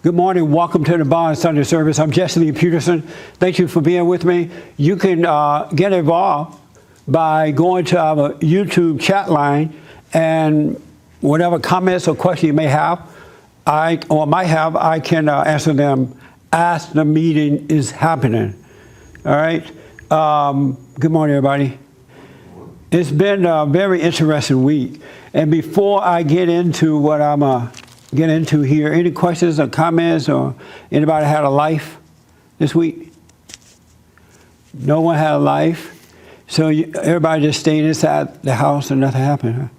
Good morning. Welcome to the Bond Sunday service. I'm Jesse Peterson. Thank you for being with me. You can get involved by going to our YouTube chat line, and whatever comments or questions you may have, I can answer them as the meeting is happening. All right. Good morning, everybody. It's been a very interesting week. And before I get into what I'm get into here, any questions or comments, or anybody had a life this week? No one had a life. So everybody just stayed inside the house and nothing happened,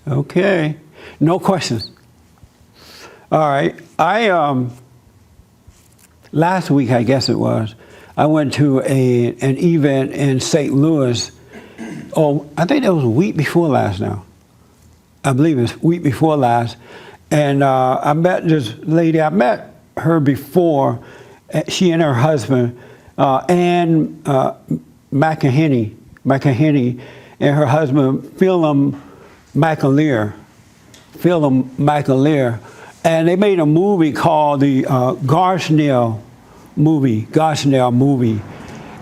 huh? Okay. No questions. All right. Last week, I guess it was, I went to an event in St. Louis. Oh, I think that was a week before last now. I believe it's week before last. And I met this lady. I met her before. She and her husband, Ann McEnany, and her husband, Philip McAleer. And they made a movie called the Garsnell movie.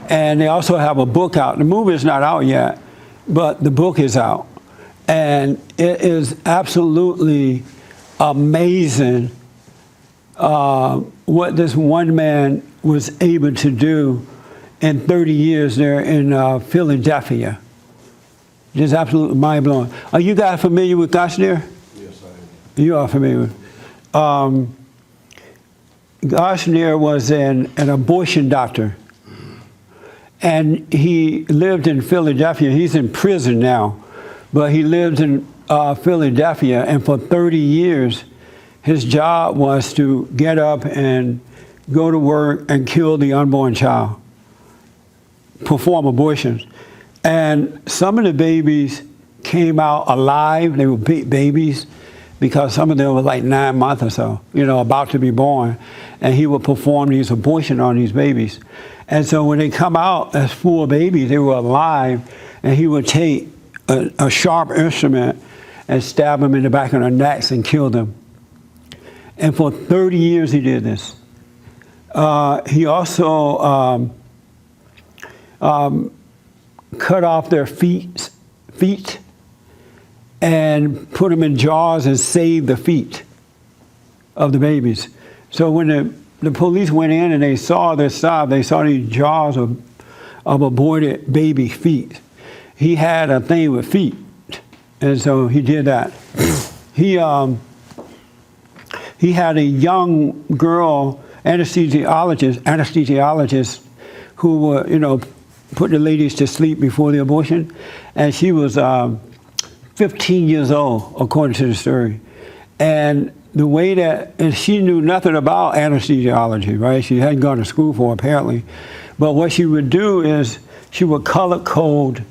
And they also have a book out. The movie is not out yet, but the book is out. And it is absolutely amazing what this one man was able to do in 30 years there in Philadelphia. Just absolutely mind-blowing. Are you guys familiar with Garsnell? Yes, I am. You are familiar with Garsnell was an abortion doctor. And he lived in Philadelphia. He's in prison now. But he lived in Philadelphia, and for 30 years, his job was to get up and go to work and kill the unborn child, perform abortions. And some of the babies came out alive. They were big babies because some of them were like 9 months or so, about to be born. And he would perform these abortions on these babies. And so when they come out as full babies, they were alive, and he would take a sharp instrument and stab them in the back of their necks and kill them. And for 30 years he did this. He also cut off their feet and put them in jars and saved the feet of the babies. So when the police went in and they saw this stuff, they saw these jars of aborted baby feet. He had a thing with feet, and so he did that. He had a young girl anesthesiologist who would, put the ladies to sleep before the abortion, and she was 15 years old, according to the story. And the way and she knew nothing about anesthesiology, right? She hadn't gone to school for it, apparently. But what she would do is she would color code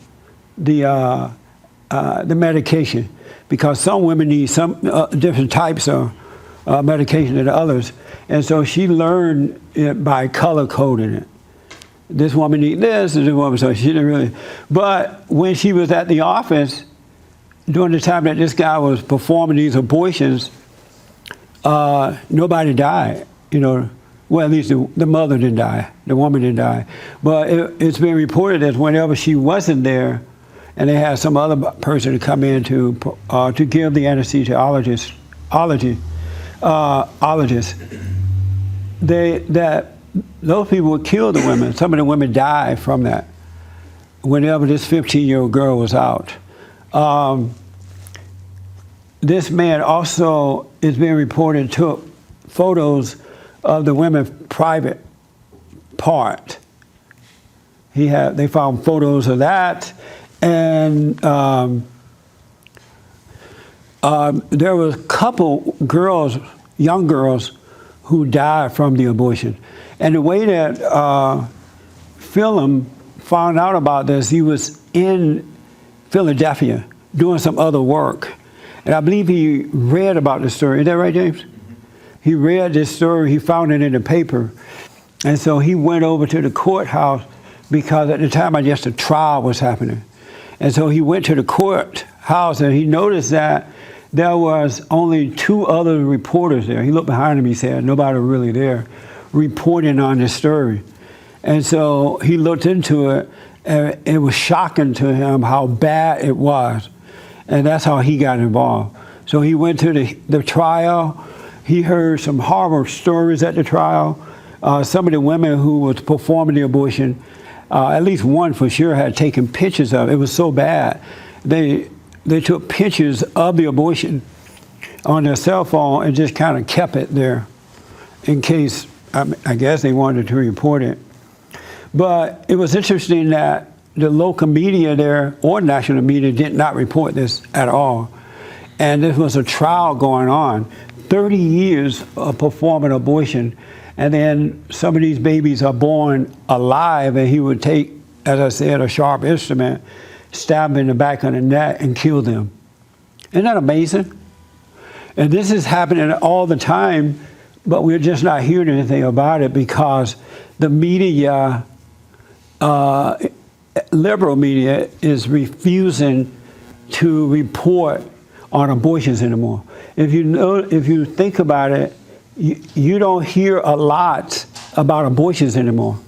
the medication, because some women need some different types of medication than others, and so she learned it by color coding it. This woman needs this, and this woman, so she didn't really. But when she was at the office during the time that this guy was performing these abortions, nobody died. Well, at least the mother didn't die, the woman didn't die. But it's been reported that whenever she wasn't there, and they had some other person to come in to give the anesthesiologist, those people would kill the women. Some of the women died from that whenever this 15-year-old girl was out. This man also, is being reported, took photos of the women's private part. They found photos of that. And there was a couple young girls, who died from the abortion. And the way that Philip found out about this, he was in Philadelphia doing some other work. And I believe he read about the story. Is that right, James? He read this story. He found it in the paper. And so he went over to the courthouse, because at the time, I guess the trial was happening. And so he went to the courthouse, and he noticed that there was only 2 other reporters there. He looked behind him, he said, nobody really there, reporting on this story. And so he looked into it, and it was shocking to him how bad it was. And that's how he got involved. So he went to the trial. He heard some horrible stories at the trial. Some of the women who was performing the abortion, at least one for sure, had taken pictures of it. It was so bad. They took pictures of the abortion on their cell phone and just kind of kept it there in case, I guess they wanted to report it. But it was interesting that the local media there or national media did not report this at all. And this was a trial going on, 30 years of performing abortion. And then some of these babies are born alive, and he would take, as I said, a sharp instrument, stab them in the back of the neck and kill them. Isn't that amazing? And this is happening all the time, but we're just not hearing anything about it because the media, liberal media, is refusing to report on abortions anymore. If you think about it, you don't hear a lot about abortions anymore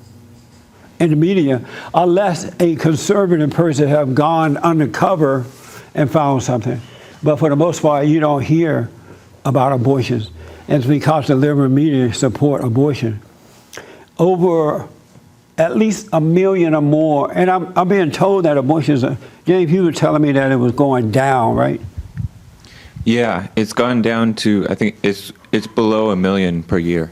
in the media, unless a conservative person have gone undercover and found something. But for the most part, you don't hear about abortions. And it's because the liberal media support abortion. Over at least 1 million or more, and I'm being told that abortions are, James, you were telling me that it was going down, right? Yeah, it's gone down to, I think it's below 1 million per year,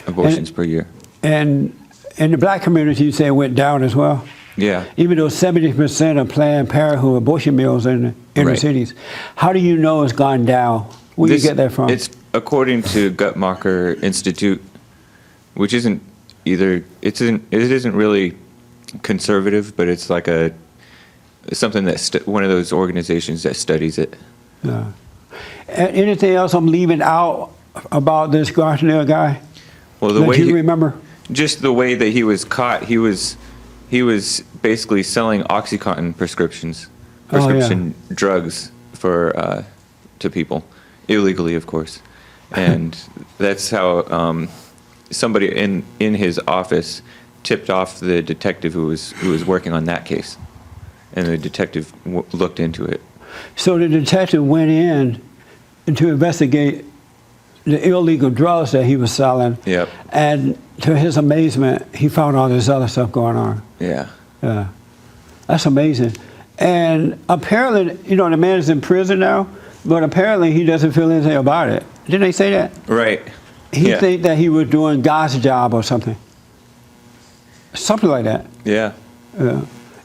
abortions per year. And in the black community, you say it went down as well? Yeah. Even though 70% of Planned Parenthood abortion mills in the inner cities. How do you know it's gone down? Where do you get that from? It's according to Guttmacher Institute, which isn't either, it isn't really conservative, but it's like something that one of those organizations that studies it. Yeah. Anything else I'm leaving out about this Gartner guy? Well, the way you remember? Just the way that he was caught, he was basically selling OxyContin prescription drugs to people illegally, of course, and that's how somebody in his office tipped off the detective who was working on that case, and the detective looked into it. So the detective went in to investigate the illegal drugs that he was selling. Yep. And to his amazement, he found all this other stuff going on. Yeah. Yeah. That's amazing. And apparently, the man is in prison now, but apparently he doesn't feel anything about it. Didn't they say that? Right. He think that he was doing God's job or something. Something like that. Yeah.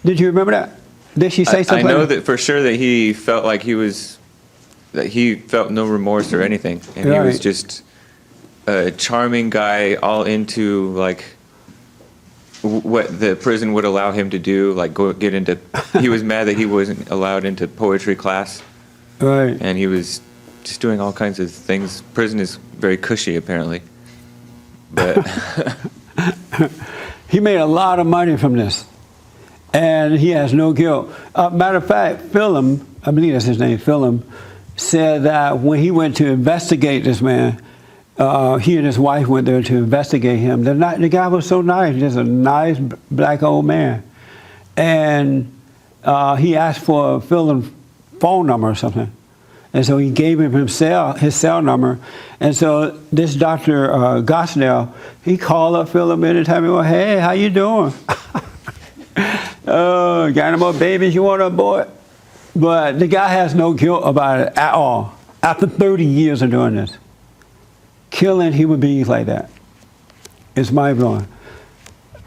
Did you remember that? Did she say something? I know that for sure that he felt like he felt no remorse or anything, and he was just a charming guy, all into like what the prison would allow him to do, like get into. He was mad that he wasn't allowed into poetry class, right? And he was just doing all kinds of things. Prison is very cushy, apparently, but he made a lot of money from this. And he has no guilt. Matter of fact, Philem, I believe that's his name, Philem, said that when he went to investigate this man, he and his wife went there to investigate him. The guy was so nice, just a nice black old man. And he asked for Philem's phone number or something. And so he gave him his cell number. And so this Dr. Gosnell, he called up Philem anytime he went, hey, how you doing? Oh, got any more babies you want to abort? But the guy has no guilt about it at all. After 30 years of doing this, killing human beings like that, it's mind-blowing.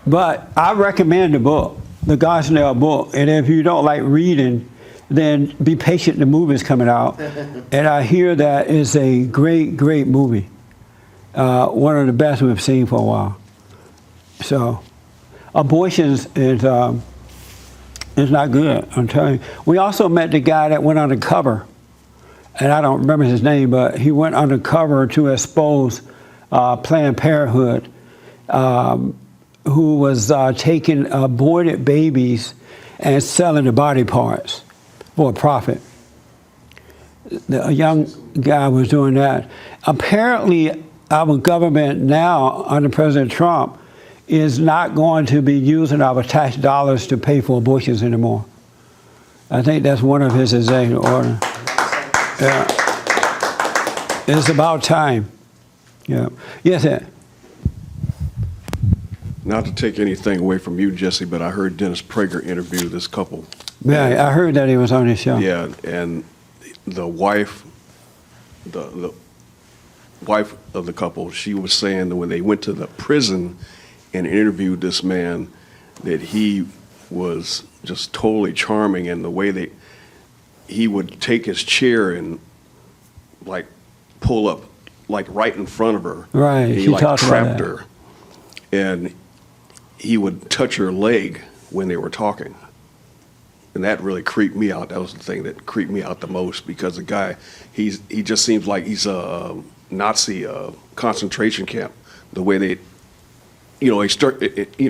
But I recommend the book, the Gosnell book. And if you don't like reading, then be patient. The movie's coming out. And I hear that is a great, great movie. One of the best we've seen for a while. So abortions is not good, I'm telling you. We also met the guy that went undercover, and I don't remember his name, but he went undercover to expose Planned Parenthood, who was taking aborted babies and selling the body parts for a profit. a young guy was doing that. Apparently, our government now, under President Trump, is not going to be using our tax dollars to pay for abortions anymore. I think that's one of his executive orders. Yeah. It's about time. Yeah. Yes, sir. Not to take anything away from you, Jesse, but I heard Dennis Prager interview this couple. Yeah, I heard that he was on his show. Yeah, and the wife, the wife of the couple, she was saying that when they went to the prison and interviewed this man, that he was just totally charming, and the way he would take his chair and like pull up like right in front of her. Right, And he she like talked about trapped that. her, and he would touch her leg when they were talking. And that really creeped me out. That was the thing that creeped me out the most, because the guy, he just seems like he's a Nazi concentration camp. The way they,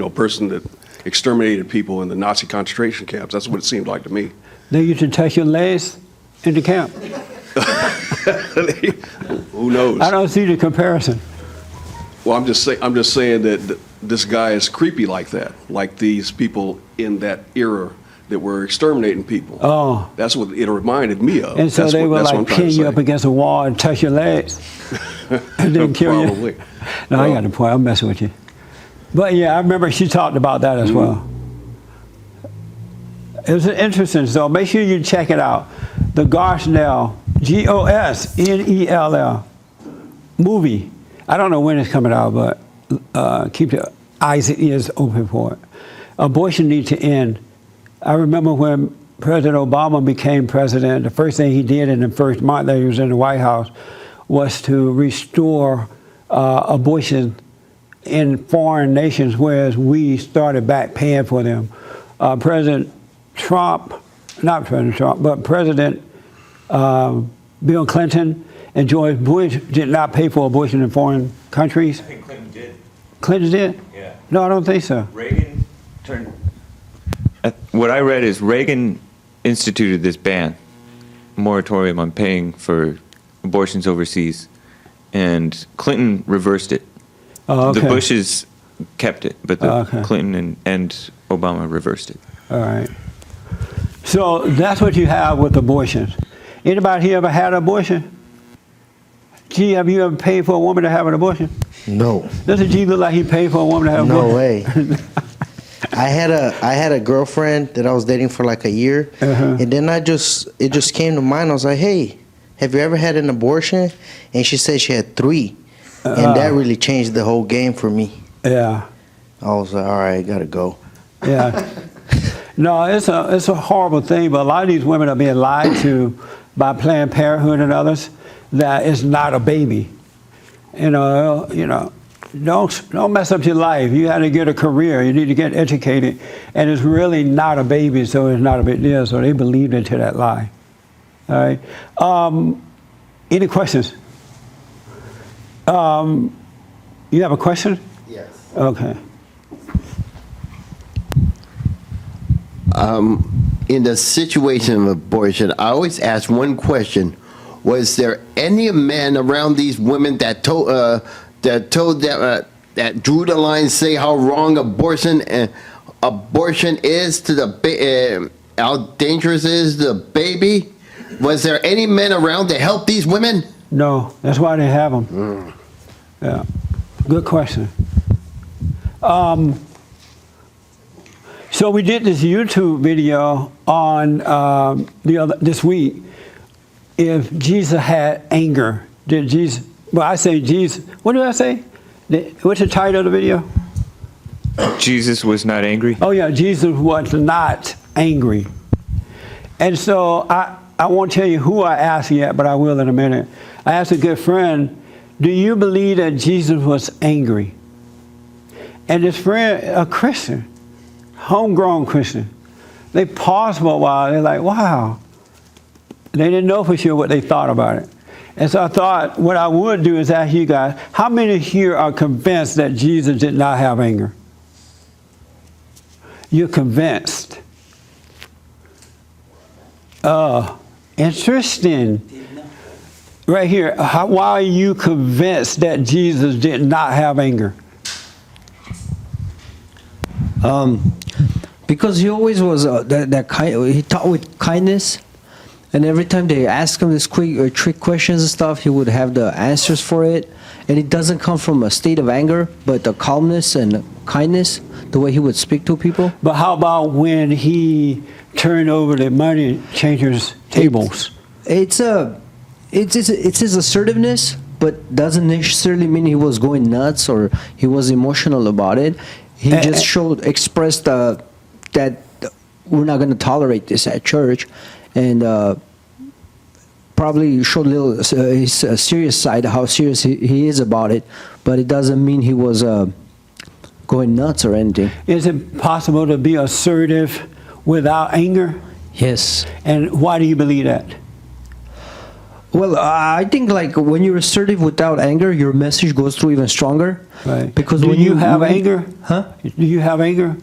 person that exterminated people in the Nazi concentration camps. That's what it seemed like to me. They used to touch your legs in the camp. Who knows? I don't see the comparison. Well, I'm just saying that this guy is creepy like that, like these people in that era that were exterminating people. Oh. That's what it reminded me of. And so That's they what would I'm like trying to pin you say. up against a wall and touch your legs and then kill Probably. you. No, I got the point. I'm messing with you. But yeah, I remember she talked about that as well. It was interesting, so make sure you check it out. The Gosnell, Gosnell movie. I don't know when it's coming out, but keep your eyes and ears open for it. Abortion needs to end. I remember when President Obama became president, the first thing he did in the first month that he was in the White House was to restore abortion in foreign nations, whereas we started back paying for them. President Trump, not President Trump, but President Bill Clinton and George Bush did not pay for abortion in foreign countries. I think Clinton did. Clinton did? Yeah. No, I don't think so. Reagan turned. What I read is Reagan instituted this ban, moratorium on paying for abortions overseas, and Clinton reversed it. Oh, okay. The Bushes kept it, but the Okay. Clinton and Obama reversed it. All right. So that's what you have with abortions. Anybody here ever had an abortion? Gee, have you ever paid for a woman to have an abortion? No. Doesn't G look like he paid for a woman to have an No abortion? way. I had a girlfriend that I was dating for like a year, and then it just came to mind. I was like, hey, have you ever had an abortion? And she said she had 3, and that really changed the whole game for me. Yeah. I was like, all right, I gotta go. Yeah. No, it's a horrible thing, but a lot of these women are being lied to by Planned Parenthood and others that it's not a baby. You know, don't mess up your life. You had to get a career. You need to get educated, and it's really not a baby, so it's not a big deal. So they believed into that lie. All right. Any questions? You have a question? Yes. Okay. In the situation of abortion, I always ask one question: was there any man around these women that told them that drew the line, say how wrong abortion is to the how dangerous is the baby? Was there any men around to help these women? No, that's why they have them. Yeah, good question. So we did this YouTube video on this week. If Jesus had anger, did Jesus? Well, I say Jesus. What did I say? What's the title of the video? Jesus was not angry. Oh yeah, Jesus was not angry. And so I won't tell you who I asked yet, but I will in a minute. I asked a good friend, do you believe that Jesus was angry? And this friend, a Christian, homegrown Christian, they paused for a while. They're like, wow. They didn't know for sure what they thought about it. And so I thought what I would do is ask you guys, how many here are convinced that Jesus did not have anger? You're convinced. Interesting. right here, why are you convinced that Jesus did not have anger? Because he always was that kind. He taught with kindness, and every time they ask him these quick trick questions and stuff, he would have the answers for it. And it doesn't come from a state of anger, but the calmness and kindness, the way he would speak to people. But how about when he turned over the money changers' tables? It's his assertiveness, but doesn't necessarily mean he was going nuts or he was emotional about it. He just expressed that we're not going to tolerate this at church, and probably showed a little his serious side, how serious he is about it. But it doesn't mean he was going nuts or anything. Is it possible to be assertive without anger? Yes. And why do you believe that? Well, I think like when you're assertive without anger, your message goes through even stronger. Right. Because do when you have anger? Huh? Do you have anger?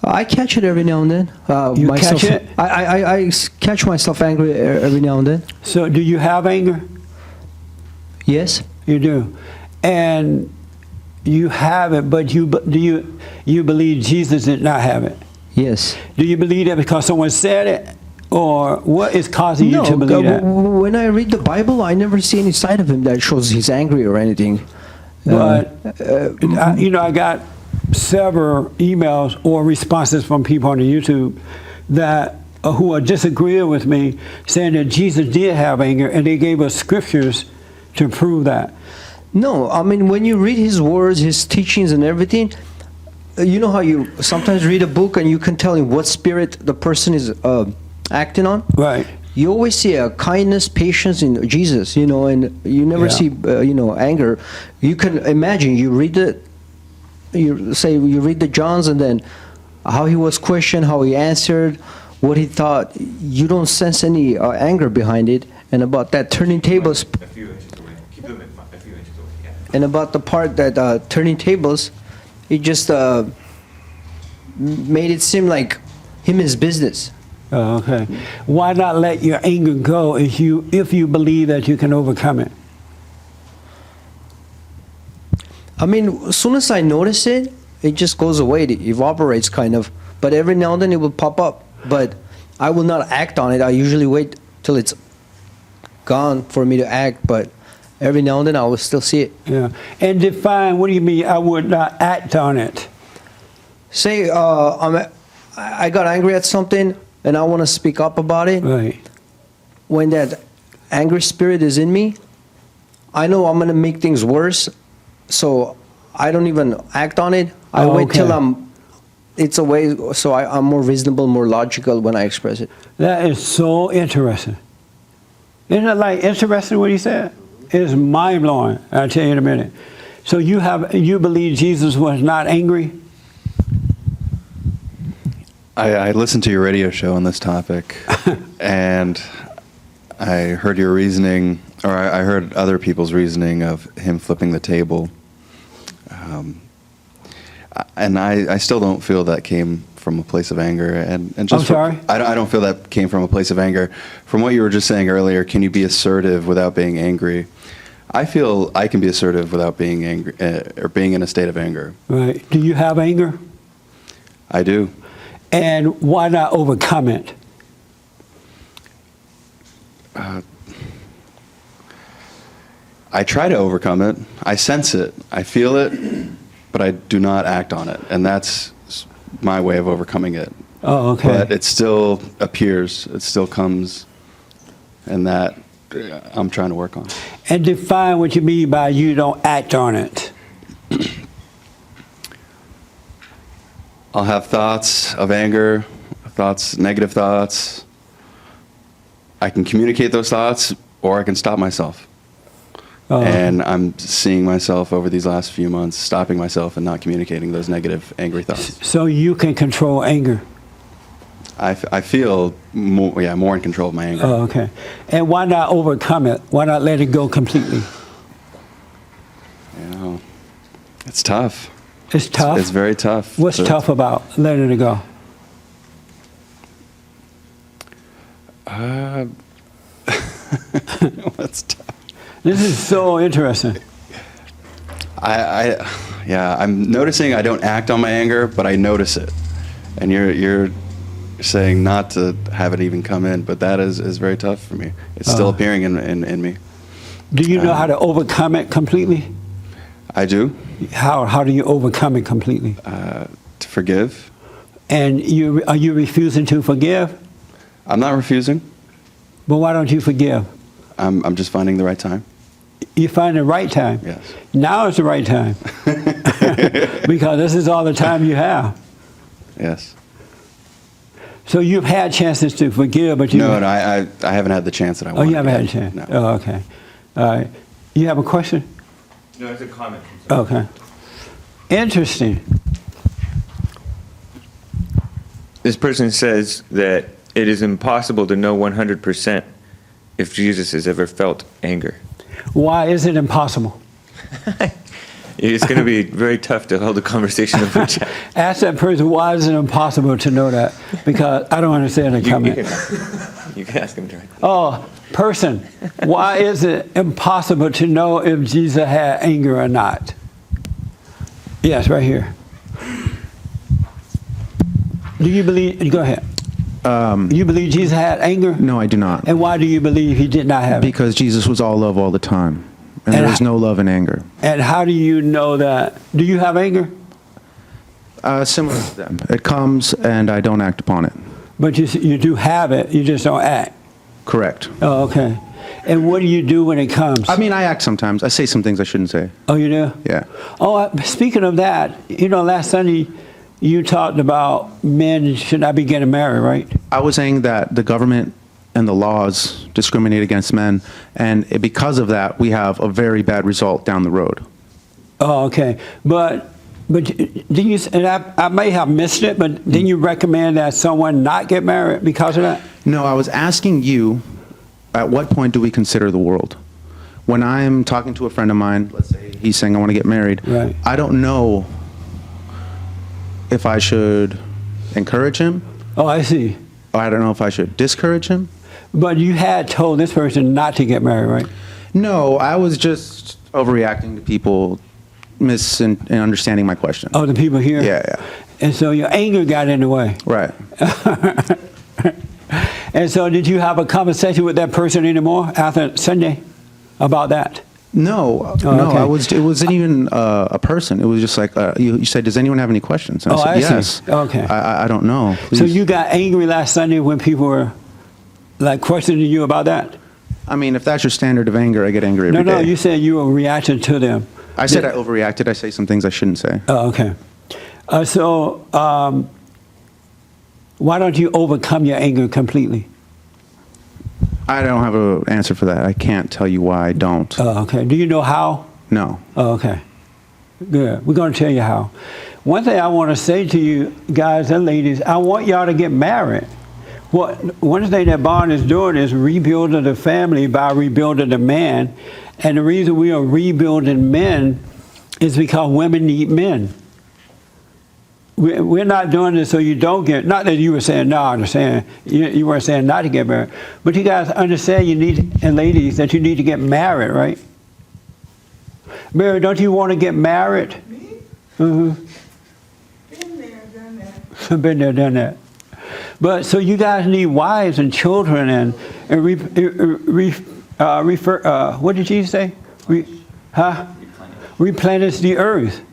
I catch it every now and then. You catch it? I catch myself angry every now and then. So do you have anger? Yes. You do. And you have it, but you believe Jesus did not have it? Yes. Do you believe that because someone said it? Or what is causing you to believe that? When I read the Bible, I never see any side of him that shows he's angry or anything. But, I got several emails or responses from people on the YouTube that who are disagreeing with me, saying that Jesus did have anger, and they gave us scriptures to prove that. No, I mean, when you read his words, his teachings and everything, you know how you sometimes read a book and you can tell in what spirit the person is acting on? Right. You always see a kindness, patience in Jesus, and you never see, anger. You can imagine, you read the Johns, and then how he was questioned, how he answered, what he thought. You don't sense any anger behind it. And about that turning tables, A few inches away. Keep them a few inches away. Yeah. and about the part that turning tables, it just made it seem like him his business. Oh, okay. Why not let your anger go if you believe that you can overcome it? I mean, as soon as I notice it, it just goes away. It evaporates kind of. But every now and then it will pop up. But I will not act on it. I usually wait till it's gone for me to act. But every now and then I will still see it. Yeah. And define, what do you mean I would not act on it? Say I got angry at something and I want to speak up about it. Right. When that angry spirit is in me, I know I'm going to make things worse. So I don't even act on it. I wait till it's away, so I'm more reasonable, more logical when I express it. That is so interesting. Isn't it like interesting what he said? It's mind-blowing. I'll tell you in a minute. So you believe Jesus was not angry? I listened to your radio show on this topic, and I heard your reasoning, or I heard other people's reasoning of him flipping the table. And I still don't feel that came from a place of anger. And just I'm sorry? I don't feel that came from a place of anger. From what you were just saying earlier, can you be assertive without being angry? I feel I can be assertive without being angry, or being in a state of anger. Right. Do you have anger? I do. And why not overcome it? I try to overcome it. I sense it. I feel it, but I do not act on it. And that's my way of overcoming it. Oh, okay. But it still appears. It still comes. And that I'm trying to work on. And define what you mean by you don't act on it. I'll have thoughts of anger, negative thoughts. I can communicate those thoughts, or I can stop myself. And I'm seeing myself over these last few months, stopping myself and not communicating those negative, angry thoughts. So you can control anger. I feel more in control of my anger. Oh, okay. And why not overcome it? Why not let it go completely? It's tough. It's tough? It's very tough. What's tough about letting it go? What's tough? This is so interesting. Yeah, I'm noticing I don't act on my anger, but I notice it. And you're saying not to have it even come in, but that is very tough for me. It's still appearing in me. Do you know how to overcome it completely? I do. How do you overcome it completely? To forgive. And are you refusing to forgive? I'm not refusing. But why don't you forgive? I'm just finding the right time. You find the right time. Yes. Now is the right time. Because this is all the time you have. Yes. So you've had chances to forgive, but you... No, I haven't had the chance that I Oh, wanted. you haven't had a yet. chance? No. Oh, okay. All right. You have a question? No, it's a comment. Okay. Interesting. This person says that it is impossible to know 100% if Jesus has ever felt anger. Why is it impossible? It's going to be very tough to hold a conversation over chat. Ask that person, why is it impossible to know that? Because I don't understand the comment. You can ask him directly. Oh, person, why is it impossible to know if Jesus had anger or not? Yes, right here. Do you believe, go ahead. You believe Jesus had anger? No, I do not. And why do you believe he did not have it? Because Jesus was all love all the time. And there is no love in anger. And how do you know that? Do you have anger? Similar to them. It comes and I don't act upon it. But you do have it, you just don't act. Correct. Oh, okay. And what do you do when it comes? I mean, I act sometimes. I say some things I shouldn't say. Oh, you do? Yeah. Oh, speaking of that, last Sunday you talked about men should not be getting married, right? I was saying that the government and the laws discriminate against men, and because of that, we have a very bad result down the road. Oh, okay. But did you? And I may have missed it, but didn't you recommend that someone not get married because of that? No, I was asking you, at what point do we consider the world? When I'm talking to a friend of mine, let's say he's saying I want to get married, Right. I don't know if I should encourage him. Oh, I see. I don't know if I should discourage him. But you had told this person not to get married, right? No, I was just overreacting to people misunderstanding my question. Oh, the people here? Yeah. And so your anger got in the way. Right. And so did you have a conversation with that person anymore after Sunday about that? No, Oh, no. okay. It wasn't even a person. It was just like you said. Does anyone have any questions? And Oh, I I said, see. yes. Okay. I don't know. So Please. you got angry last Sunday when people were like questioning you about that? I mean, if that's your standard of anger, I get angry every day. No, you said you were reacting to them. I said I overreacted. I say some things I shouldn't say. Oh, okay. Why don't you overcome your anger completely? I don't have an answer for that. I can't tell you why I don't. Oh, okay. Do you know how? No. Oh, okay. Good. We're going to tell you how. One thing I want to say to you guys and ladies, I want y'all to get married. One thing that Bond is doing is rebuilding the family by rebuilding the man. And the reason we are rebuilding men is because women need men. We're not doing this so you don't get, not that you were saying no, I understand. You weren't saying not to get married. But you guys understand you need, and ladies, that you need to get married, right? Mary, don't you want to get married? Me? Mm-hmm. Been there, done that. Been there, done that. But so you guys need wives and children and what did Jesus say? Replenish the earth.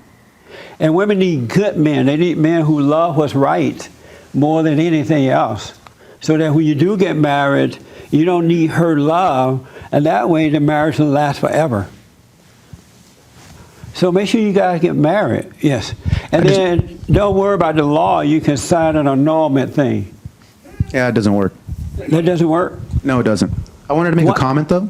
And women need good men. They need men who love what's right more than anything else. So that when you do get married, you don't need her love, and that way the marriage will last forever. So make sure you guys get married, yes. And then don't worry about the law. You can sign an annulment thing. Yeah, it doesn't work. That doesn't work? No, it doesn't. I wanted to make What? a comment though.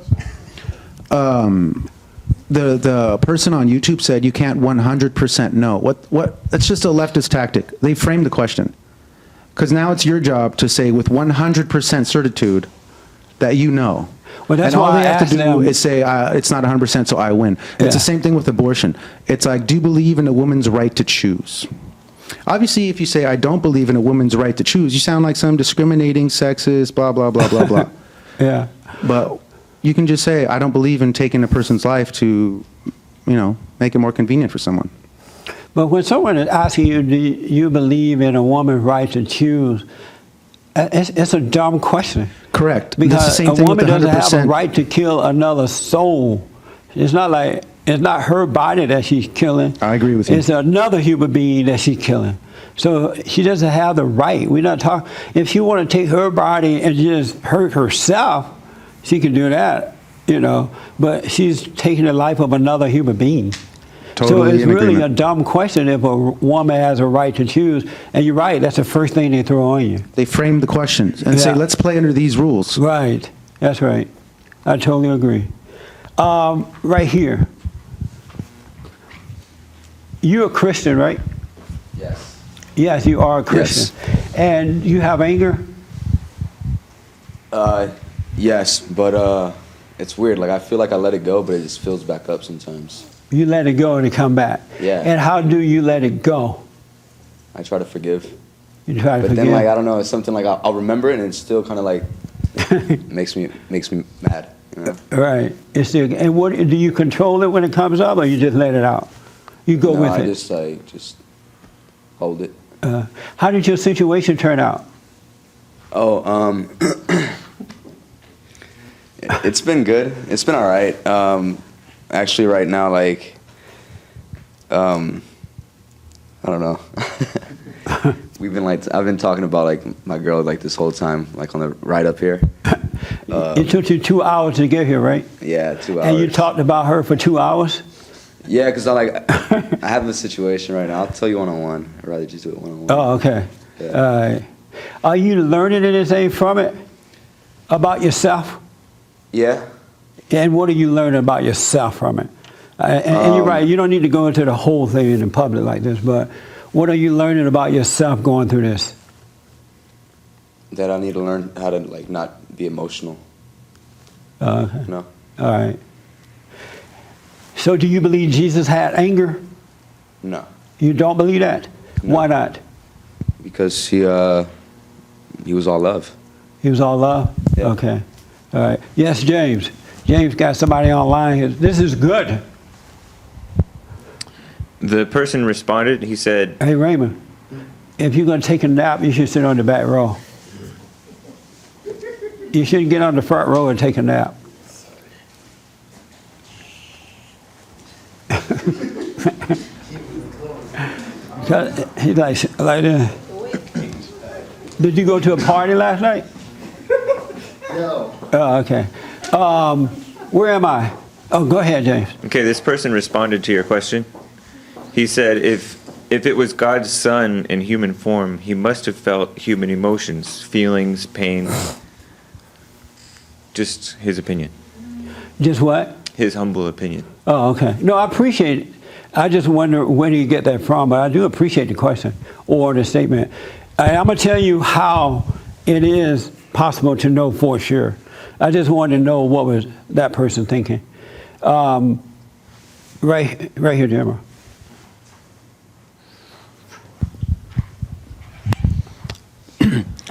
The person on YouTube said you can't 100% know. What? That's just a leftist tactic. They framed the question. Because now it's your job to say with 100% certitude that you know. Well, that's and all why they I have to asked do them- is say it's not 100%, so I win. Yeah. It's the same thing with abortion. It's like, do you believe in a woman's right to choose? Obviously, if you say I don't believe in a woman's right to choose, you sound like some discriminating, sexist, blah blah blah blah blah. Yeah. But you can just say, I don't believe in taking a person's life to, make it more convenient for someone. But when someone is asking you, do you believe in a woman's right to choose, it's a dumb question. Correct. That's the Because same a thing with woman the doesn't have a 100%. right to kill another soul. It's not her body that she's killing. I agree with you. It's another human being that she's killing. So she doesn't have the right. We're not talking. If she want to take her body and just hurt herself, she can do that, But she's taking the life of another human being. So Totally it's in really agreement. a dumb question if a woman has a right to choose. And you're right. That's the first thing they throw on you. They frame the question and say, Yeah. let's play under these rules. Right. That's right. I totally agree. Right here. You're a Christian, right? Yes. Yes, you are a Christian. And you have anger? Yes, but it's weird. Like I feel like I let it go, but it just fills back up sometimes. You let it go and it come back. Yeah. And how do you let it go? I try to forgive, You try to but forgive? then like I don't know, it's something like I'll remember it and it's still kind of like makes me mad. Right. It's still, and what do you control it when it comes up, or you just let it out? You go No, with I it. just hold it. How did your situation turn out? Oh, it's been good. It's been all right. Actually, right now, like, I don't know. I've been talking about like my girl like this whole time, like on the ride up here. It took you 2 hours to get here, right? Yeah, 2 hours. And you talked about her for 2 hours? Yeah, because I have a situation right now. I'll tell you one-on-one. I'd rather just do it one-on-one. Oh, okay. Yeah. All right. Are you learning anything from it about yourself? Yeah. And what are you learning about yourself from it? And you're right, you don't need to go into the whole thing in the public like this, but what are you learning about yourself going through this? That I need to learn how to like not be emotional. Okay. No. All right. So do you believe Jesus had anger? No. You don't believe that? No. Why not? Because he was all love. He was all love? Yeah. Okay. All right. Yes, James. James got somebody online here. This is good. The person responded. He said, Hey, Raymond, if you're going to take a nap, you should sit on the back row. You shouldn't get on the front row and take a nap. He's like this. Did you go to a party last night? No. Oh, okay. Where am I? Oh, go ahead, James. okay, this person responded to your question. He said, if it was God's son in human form, he must have felt human emotions, feelings, pain. Just his opinion. Just what? His humble opinion. Oh, okay. No, I appreciate it. I just wonder where do you get that from, but I do appreciate the question or the statement. And I'm going to tell you how it is possible to know for sure. I just wanted to know what was that person thinking. Right here, Gemma.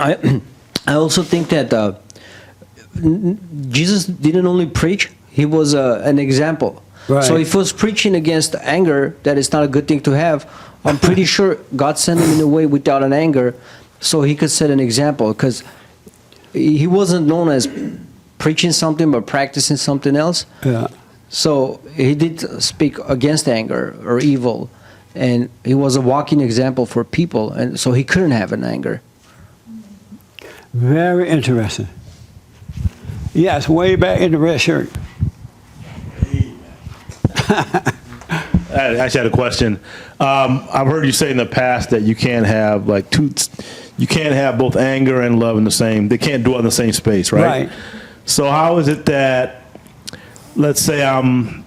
I also think that Jesus didn't only preach; he was an example. Right. So if he was preaching against anger, that is not a good thing to have. I'm pretty sure God sent him in a way without an anger, so he could set an example. Because he wasn't known as preaching something but practicing something else. Yeah. So he did speak against anger or evil, and he was a walking example for people, and so he couldn't have an anger. Very interesting. Yes, way back in the red shirt. I actually had a question. I've heard you say in the past that you can't have you can't have both anger and love in the same. They can't dwell in the same space, right? Right. So how is it that, let's say I'm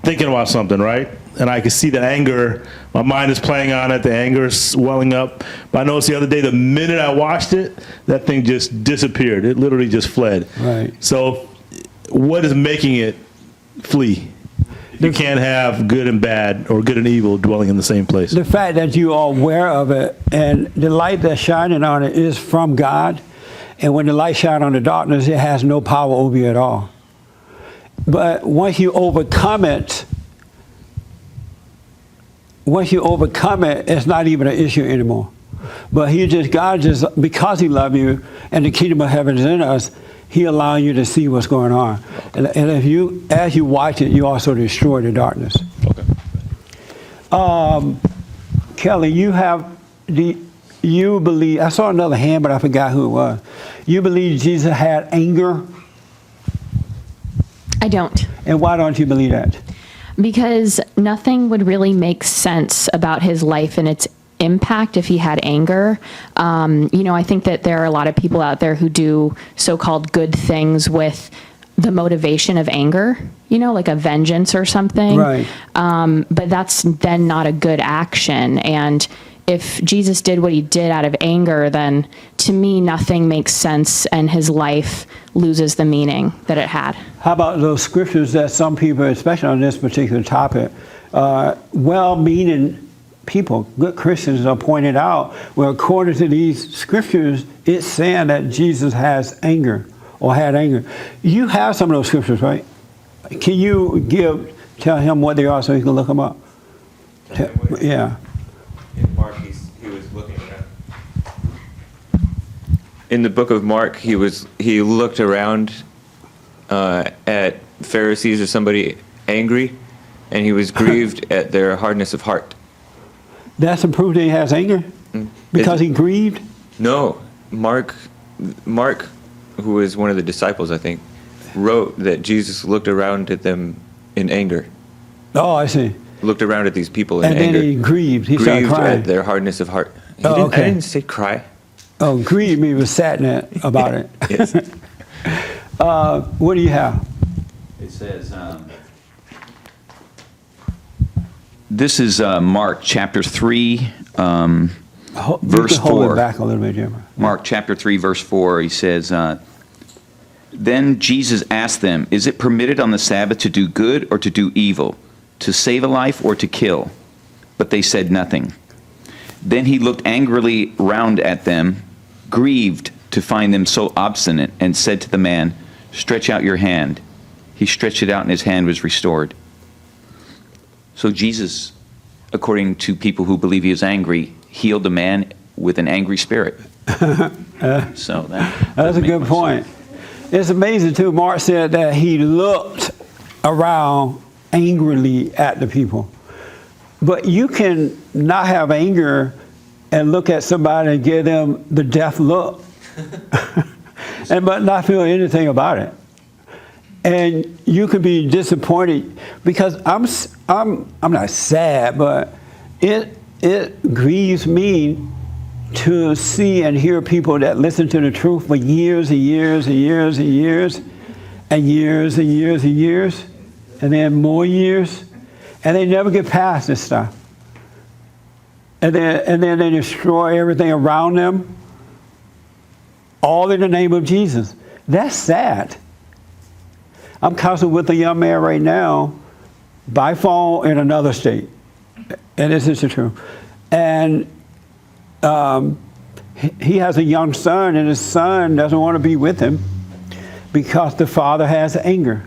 thinking about something, right, and I can see the anger. My mind is playing on it. The anger is swelling up. But I noticed the other day, the minute I watched it, that thing just disappeared. It literally just fled. Right. So, what is making it flee? You can't have good and bad or good and evil dwelling in the same place. The fact that you are aware of it and the light that's shining on it is from God, And when the light shines on the darkness, it has no power over you at all. But once you overcome it, it's not even an issue anymore. But God just, because he loves you and the kingdom of heaven is in us, he allows you to see what's going on. And if you, as you watch it, you also destroy the darkness. Okay. Kelly, you believe, I saw another hand, but I forgot who it was. You believe Jesus had anger? I don't. And why don't you believe that? Because nothing would really make sense about his life and its impact if he had anger. I think that there are a lot of people out there who do so-called good things with the motivation of anger, like a vengeance or something. Right. But that's then not a good action. And if Jesus did what he did out of anger, then to me, nothing makes sense and his life loses the meaning that it had. How about those scriptures that some people, especially on this particular topic, well-meaning people, good Christians, are pointed out, well, according to these scriptures, it's saying that Jesus has anger or had anger. You have some of those scriptures, right? Can you tell him what they are so he can look them up? Yeah. In Mark, he was looking around. In the book of Mark, he looked around at Pharisees or somebody angry, and he was grieved at their hardness of heart. That's a proof that he has anger? Because he grieved? No. Mark, who was one of the disciples, I think, wrote that Jesus looked around at them in anger. Oh, I see. Looked around at these people in and anger. And then he grieved. He started crying. At their hardness of heart. Oh, okay. I didn't say cry. Oh, grieved me was saddened about it. Yes. What do you have? It says, this is Mark chapter 3, verse 4. Hold it back a little bit, Jim. Mark chapter 3, verse 4, he says, then Jesus asked them, is it permitted on the Sabbath to do good or to do evil, to save a life or to kill? But they said nothing. Then he looked angrily round at them, grieved to find them so obstinate, and said to the man, stretch out your hand. He stretched it out, and his hand was restored. So Jesus, according to people who believe he is angry, healed the man with an angry spirit. So that's a good point. It's amazing, too. Mark said that he looked around angrily at the people. But you can not have anger and look at somebody and give them the death look but not feel anything about it. And you could be disappointed because I'm not sad, but it grieves me to see and hear people that listen to the truth for years and years and years and years and years and years and years and then more years, and they never get past this stuff. And then they destroy everything around them, all in the name of Jesus. That's sad. I'm counseling with a young man right now by phone in another state. And this is the truth. And he has a young son, and his son doesn't want to be with him because the father has anger.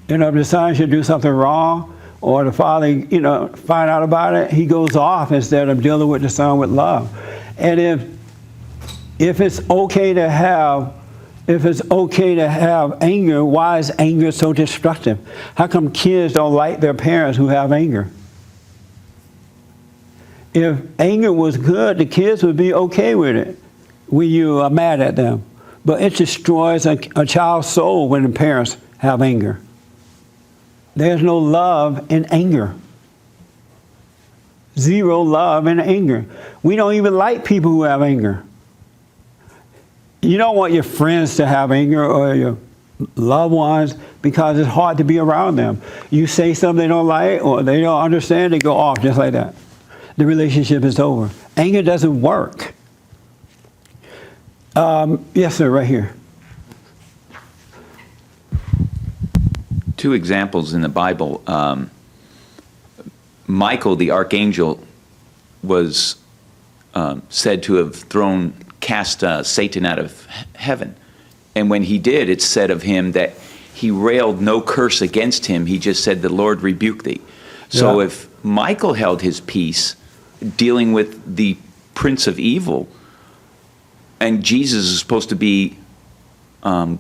If the son should do something wrong, or the father, find out about it, he goes off instead of dealing with the son with love. And if it's okay to have anger, why is anger so destructive? How come kids don't like their parents who have anger? If anger was good, the kids would be okay with it when you are mad at them. But it destroys a child's soul when the parents have anger. There's no love in anger. Zero love in anger. We don't even like people who have anger. You don't want your friends to have anger or your loved ones because it's hard to be around them. You say something they don't like or they don't understand, they go off just like that. The relationship is over. Anger doesn't work. Yes, sir, right here. Two examples in the Bible. Michael, the archangel, was said to have thrown cast Satan out of heaven. And when he did, it said of him that he railed no curse against him. He just said, the Lord rebuke thee. So Yeah. if Michael held his peace, dealing with the prince of evil, and Jesus is supposed to be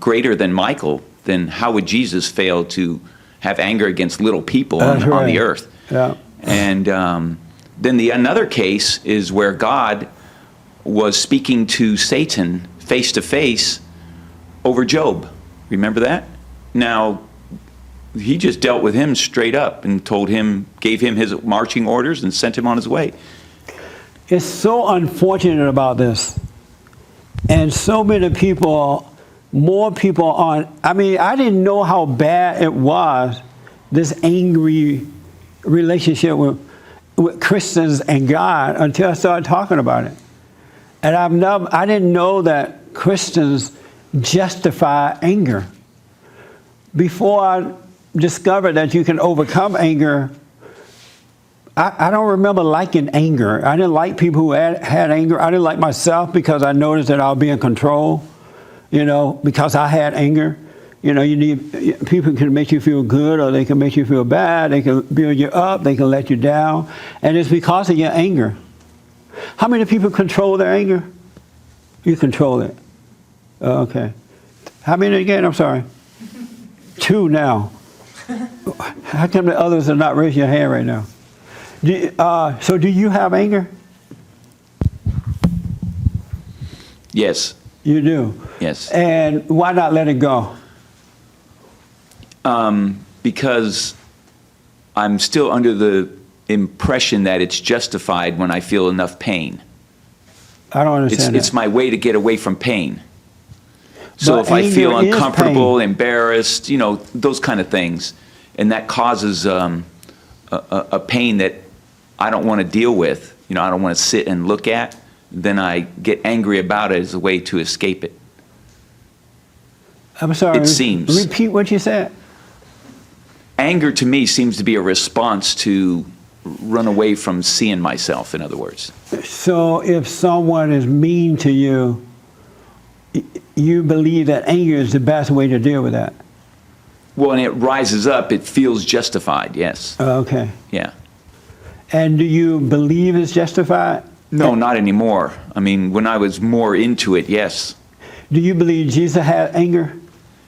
greater than Michael, then how would Jesus fail to have anger against little people on the right. earth? Yeah. And then another case is where God was speaking to Satan face to face over Job. Remember that? Now, he just dealt with him straight up and gave him his marching orders and sent him on his way. It's so unfortunate about this. And so many people, more people I didn't know how bad it was, this angry relationship with Christians and God, until I started talking about it. And I didn't know that Christians justify anger. Before I discovered that you can overcome anger, I don't remember liking anger. I didn't like people who had anger. I didn't like myself because I noticed that I'll be in control, because I had anger. People can make you feel good or they can make you feel bad. They can build you up. They can let you down. And it's because of your anger. How many people control their anger? You control it. Okay. How many again? I'm sorry. 2 now. How come the others are not raising your hand right now? So do you have anger? Yes. You do? Yes. And why not let it go? Because I'm still under the impression that it's justified when I feel enough pain. I don't understand It's that. my way to get away from pain. So But if I feel anger is uncomfortable, pain. embarrassed, those kind of things, and that causes a pain that I don't want to deal with, I don't want to sit and look at, then I get angry about it as a way to escape it. I'm sorry. It seems. Repeat what you said. Anger to me seems to be a response to run away from seeing myself, in other words. So if someone is mean to you, you believe that anger is the best way to deal with that? Well, and it rises up, it feels justified, yes. Okay. Yeah. And do you believe it's justified? No, not anymore. I mean, when I was more into it, yes. Do you believe Jesus had anger?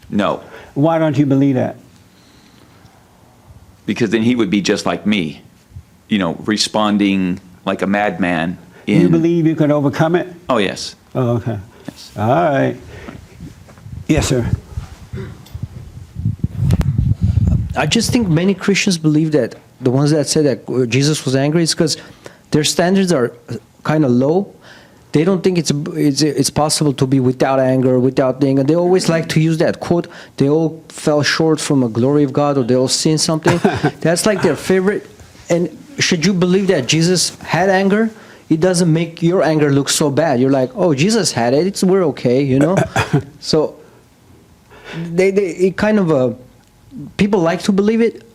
No, Why don't you believe that? because then he would be just like me, responding like a madman. You believe you can overcome it? Oh, yes. Oh, okay. Yes. All right. Yes, sir. I just think many Christians believe that the ones that say that Jesus was angry is because their standards are kind of low. They don't think it's possible to be without anger, without anger. They always like to use that quote, they all fell short from the glory of God, or they all sin something. That's like their favorite. And should you believe that Jesus had anger, it doesn't make your anger look so bad. You're like, oh, Jesus had it. We're okay, So it kind of people like to believe it,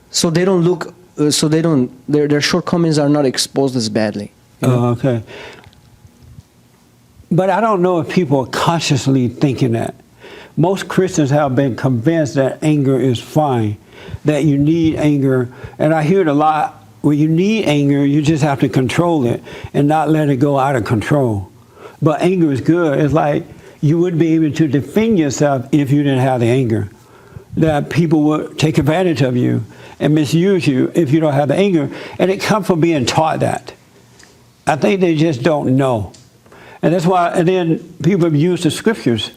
so they don't look. So they don't. Their shortcomings are not exposed as badly. Oh, okay. But I don't know if people are consciously thinking that. Most Christians have been convinced that anger is fine, that you need anger. And I hear it a lot. When you need anger, you just have to control it and not let it go out of control. But anger is good. It's like you wouldn't be able to defend yourself if you didn't have the anger. That people would take advantage of you and misuse you if you don't have the anger. And it comes from being taught that. I think they just don't know. And that's why, and then people have used the scriptures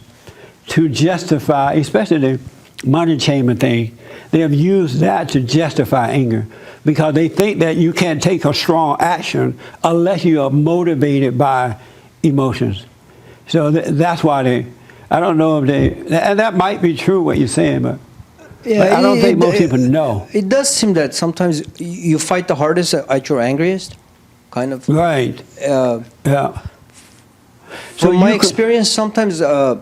to justify, especially the money chamber thing. They have used that to justify anger because they think that you can't take a strong action unless you are motivated by emotions. So that's why I don't know if and that might be true what you're saying, but I don't think most people know. It does seem that sometimes you fight the hardest at your angriest, kind of. Right. Yeah. From my experience, sometimes the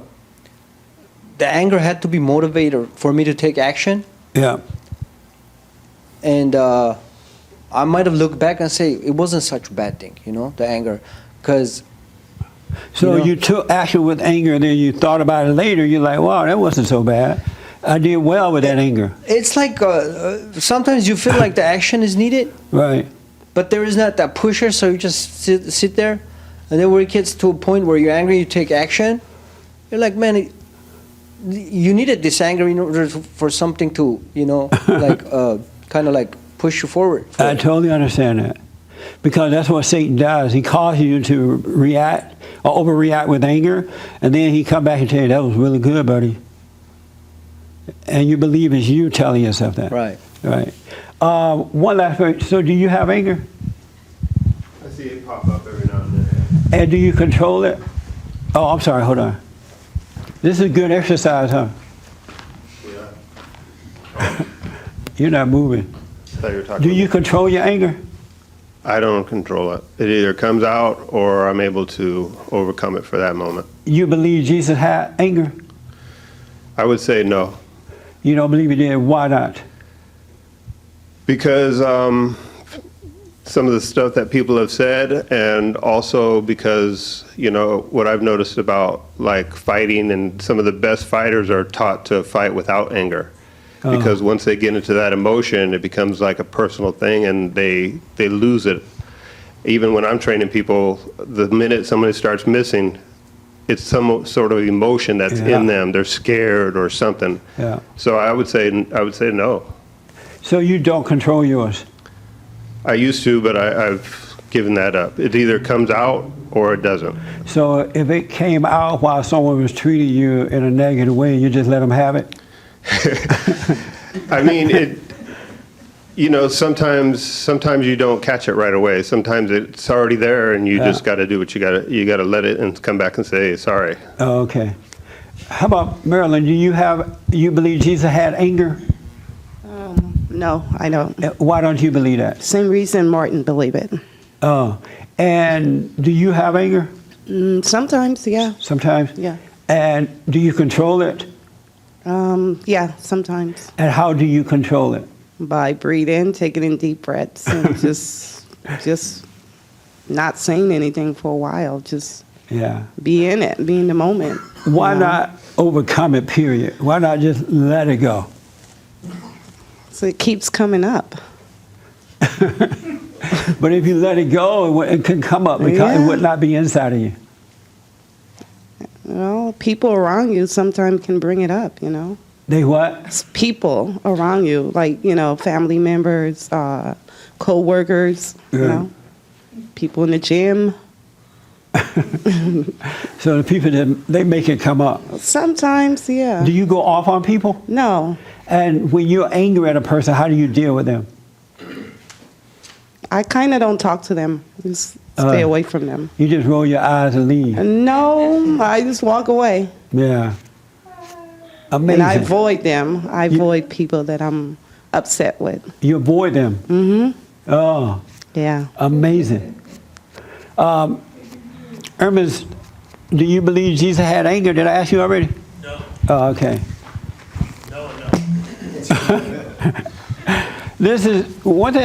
anger had to be motivated for me to take action. Yeah. And I might have looked back and say it wasn't such a bad thing, the anger, because So know? you took action with anger, and then you thought about it later. You're like, wow, that wasn't so bad. I did well with that anger. It's like sometimes you feel like the action is needed, Right. but there is not that pusher, so you just sit there. And then when it gets to a point where you're angry, you take action. You're like, man, you needed this anger in order for something to, like kind of like push you forward. I totally understand that. Because that's what Satan does. He causes you to react or overreact with anger, and then he come back and tell you, that was really good, buddy. And you believe it's you telling yourself that. Right. Right. One last question. So do you have anger? I see it pop up every now and then. And do you control it? Oh, I'm sorry. Hold on. This is good exercise, huh? Yeah. You're not moving. I thought you were talking Do about- you control your anger? I don't control it. It either comes out or I'm able to overcome it for that moment. You believe Jesus had anger? I would say no. You don't believe he did? Why not? Because some of the stuff that people have said, and also because, what I've noticed about like fighting, and some of the best fighters are taught to fight without anger. Because once they get into that emotion, it becomes like a personal thing, and they lose it. Even when I'm training people, the minute somebody starts missing, it's some sort of emotion that's in them. They're scared or something. Yeah. So I would say no. So you don't control yours? I used to, but I've given that up. It either comes out or it doesn't. So if it came out while someone was treating you in a negative way, you just let them have it? I mean, sometimes you don't catch it right away. Sometimes it's already there, and you just got to do what you got to let it and come back and say sorry. Oh, okay. How about Marilyn? Do you believe Jesus had anger? No, I don't. Why don't you believe that? Same reason Martin believe it. Oh, and do you have anger? Sometimes, yeah. Sometimes? Yeah. And do you control it? Yeah, sometimes. And how do you control it? By breathing, taking in deep breaths, and just not saying anything for a while. Just be in it, be in the moment. Why not overcome it, period? Why not just let it go? So it keeps coming up. But if you let it go, it can come up because it would not be inside of you. Well, people around you sometimes can bring it up, They what? It's people around you, like, family members, co-workers, people in the gym. So the people, they make it come up. Sometimes, yeah. Do you go off on people? No. And when you're angry at a person, how do you deal with them? I kind of don't talk to them. Just stay away from them. You just roll your eyes and leave. No, I just walk away. Yeah. Amazing. And I avoid them. I avoid people that I'm upset with. You avoid them? Mm-hmm. Oh. Yeah. Amazing. Ernest, do you believe Jesus had anger? Did I ask you already? No. Oh, okay. No. This is one thing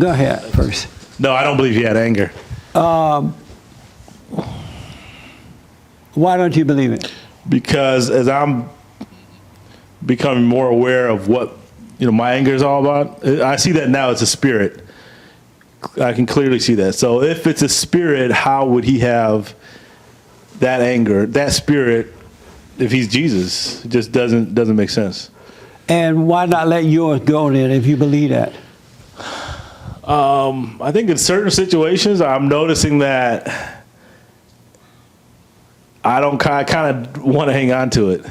go ahead first. No, I don't believe he had anger. Why don't you believe it? Because as I'm becoming more aware of what my anger is all about, I see that now it's a spirit. I can clearly see that. So if it's a spirit, how would he have that anger, that spirit, if he's Jesus? It just doesn't make sense. And why not let yours go then if you believe that? I think in certain situations, I'm noticing that I kind of want to hang on to it.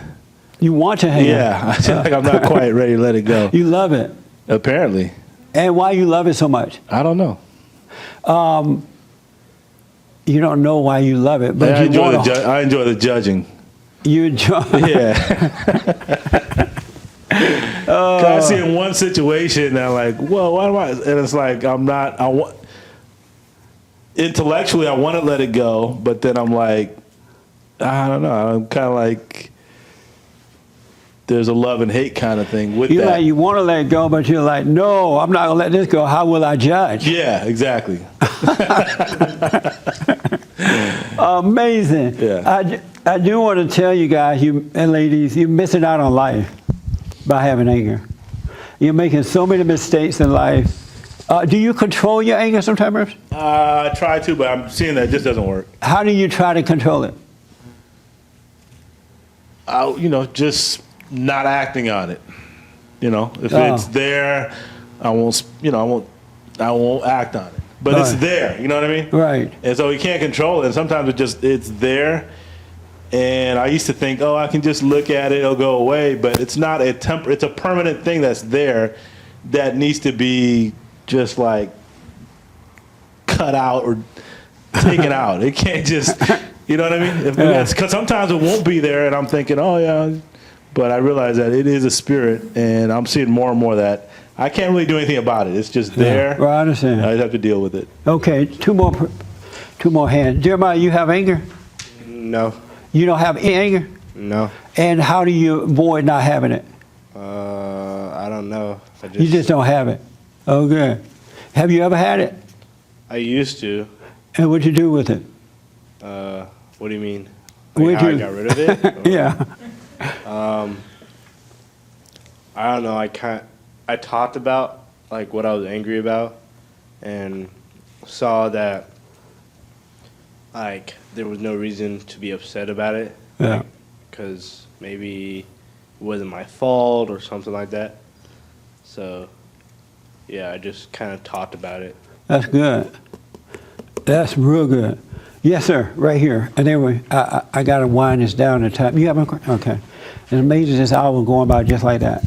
You want to hang on? Yeah, I feel like I'm not quite ready to let it go. You love it? Apparently. And why you love it so much? I don't know. You don't know why you love it, but I you enjoy the judging. You enjoy? Yeah. I see in one situation, I'm like, well, why am I? And it's like, intellectually, I want to let it go, but then I'm like, I don't know. I'm kind of like, there's a love and hate kind of thing with You're that. like, you want to let it go, but you're like, no, I'm not going to let this go. How will I judge? Yeah, exactly. Amazing. Yeah. I do want to tell you guys, you and ladies, you're missing out on life by having anger. You're making so many mistakes in life. Do you control your anger sometimes? I try to, but I'm seeing that it just doesn't work. How do you try to control it? Just not acting on it. If it's there, I won't act on it. But it's there, you know what I mean? Right. And so you can't control it. And sometimes it's there. And I used to think, I can just look at it, it'll go away. But it's not it's a permanent thing that's there that needs to be just like cut out or taken out. It can't just, you know what I mean? Because sometimes it won't be there and I'm thinking, but I realize that it is a spirit and I'm seeing more and more that I can't really do anything about it. It's just there. Well, I understand. I just have to deal with it. Okay, two more hands. Jeremiah, you have anger? No. You don't have any anger? No. And how do you avoid not having it? I don't know. You just don't have it. Oh, good. Have you ever had it? I used to. And what'd you do with it? What do you mean? What'd How you- I got rid of it? Yeah. I don't know. I talked about like what I was angry about, and saw that like there was no reason to be upset about it. Yeah. Because maybe it wasn't my fault or something like that. So, yeah, I just kind of talked about it. That's good. That's real good. Yes, sir. Right here. And anyway, I got to wind this down in time. You have a question? Okay. It's amazing this hour going by just like that.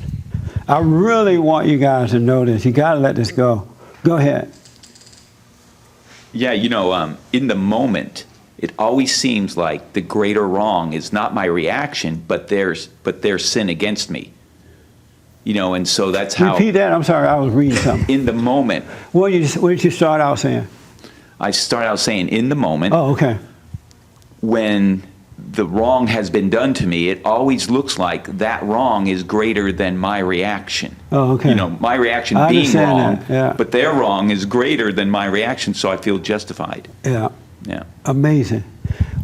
I really want you guys to know this. You got to let this go. Go ahead. Yeah, in the moment, it always seems like the greater wrong is not my reaction, but their sin against me. And so that's how. Repeat that. I'm sorry. I was reading something. In the moment. What did you start out saying? I start out saying, in the moment. Oh, okay. When the wrong has been done to me, it always looks like that wrong is greater than my reaction. Oh, okay. My reaction I being understand wrong, that, yeah. but their wrong is greater than my reaction, so I feel justified. Yeah. Yeah. Amazing.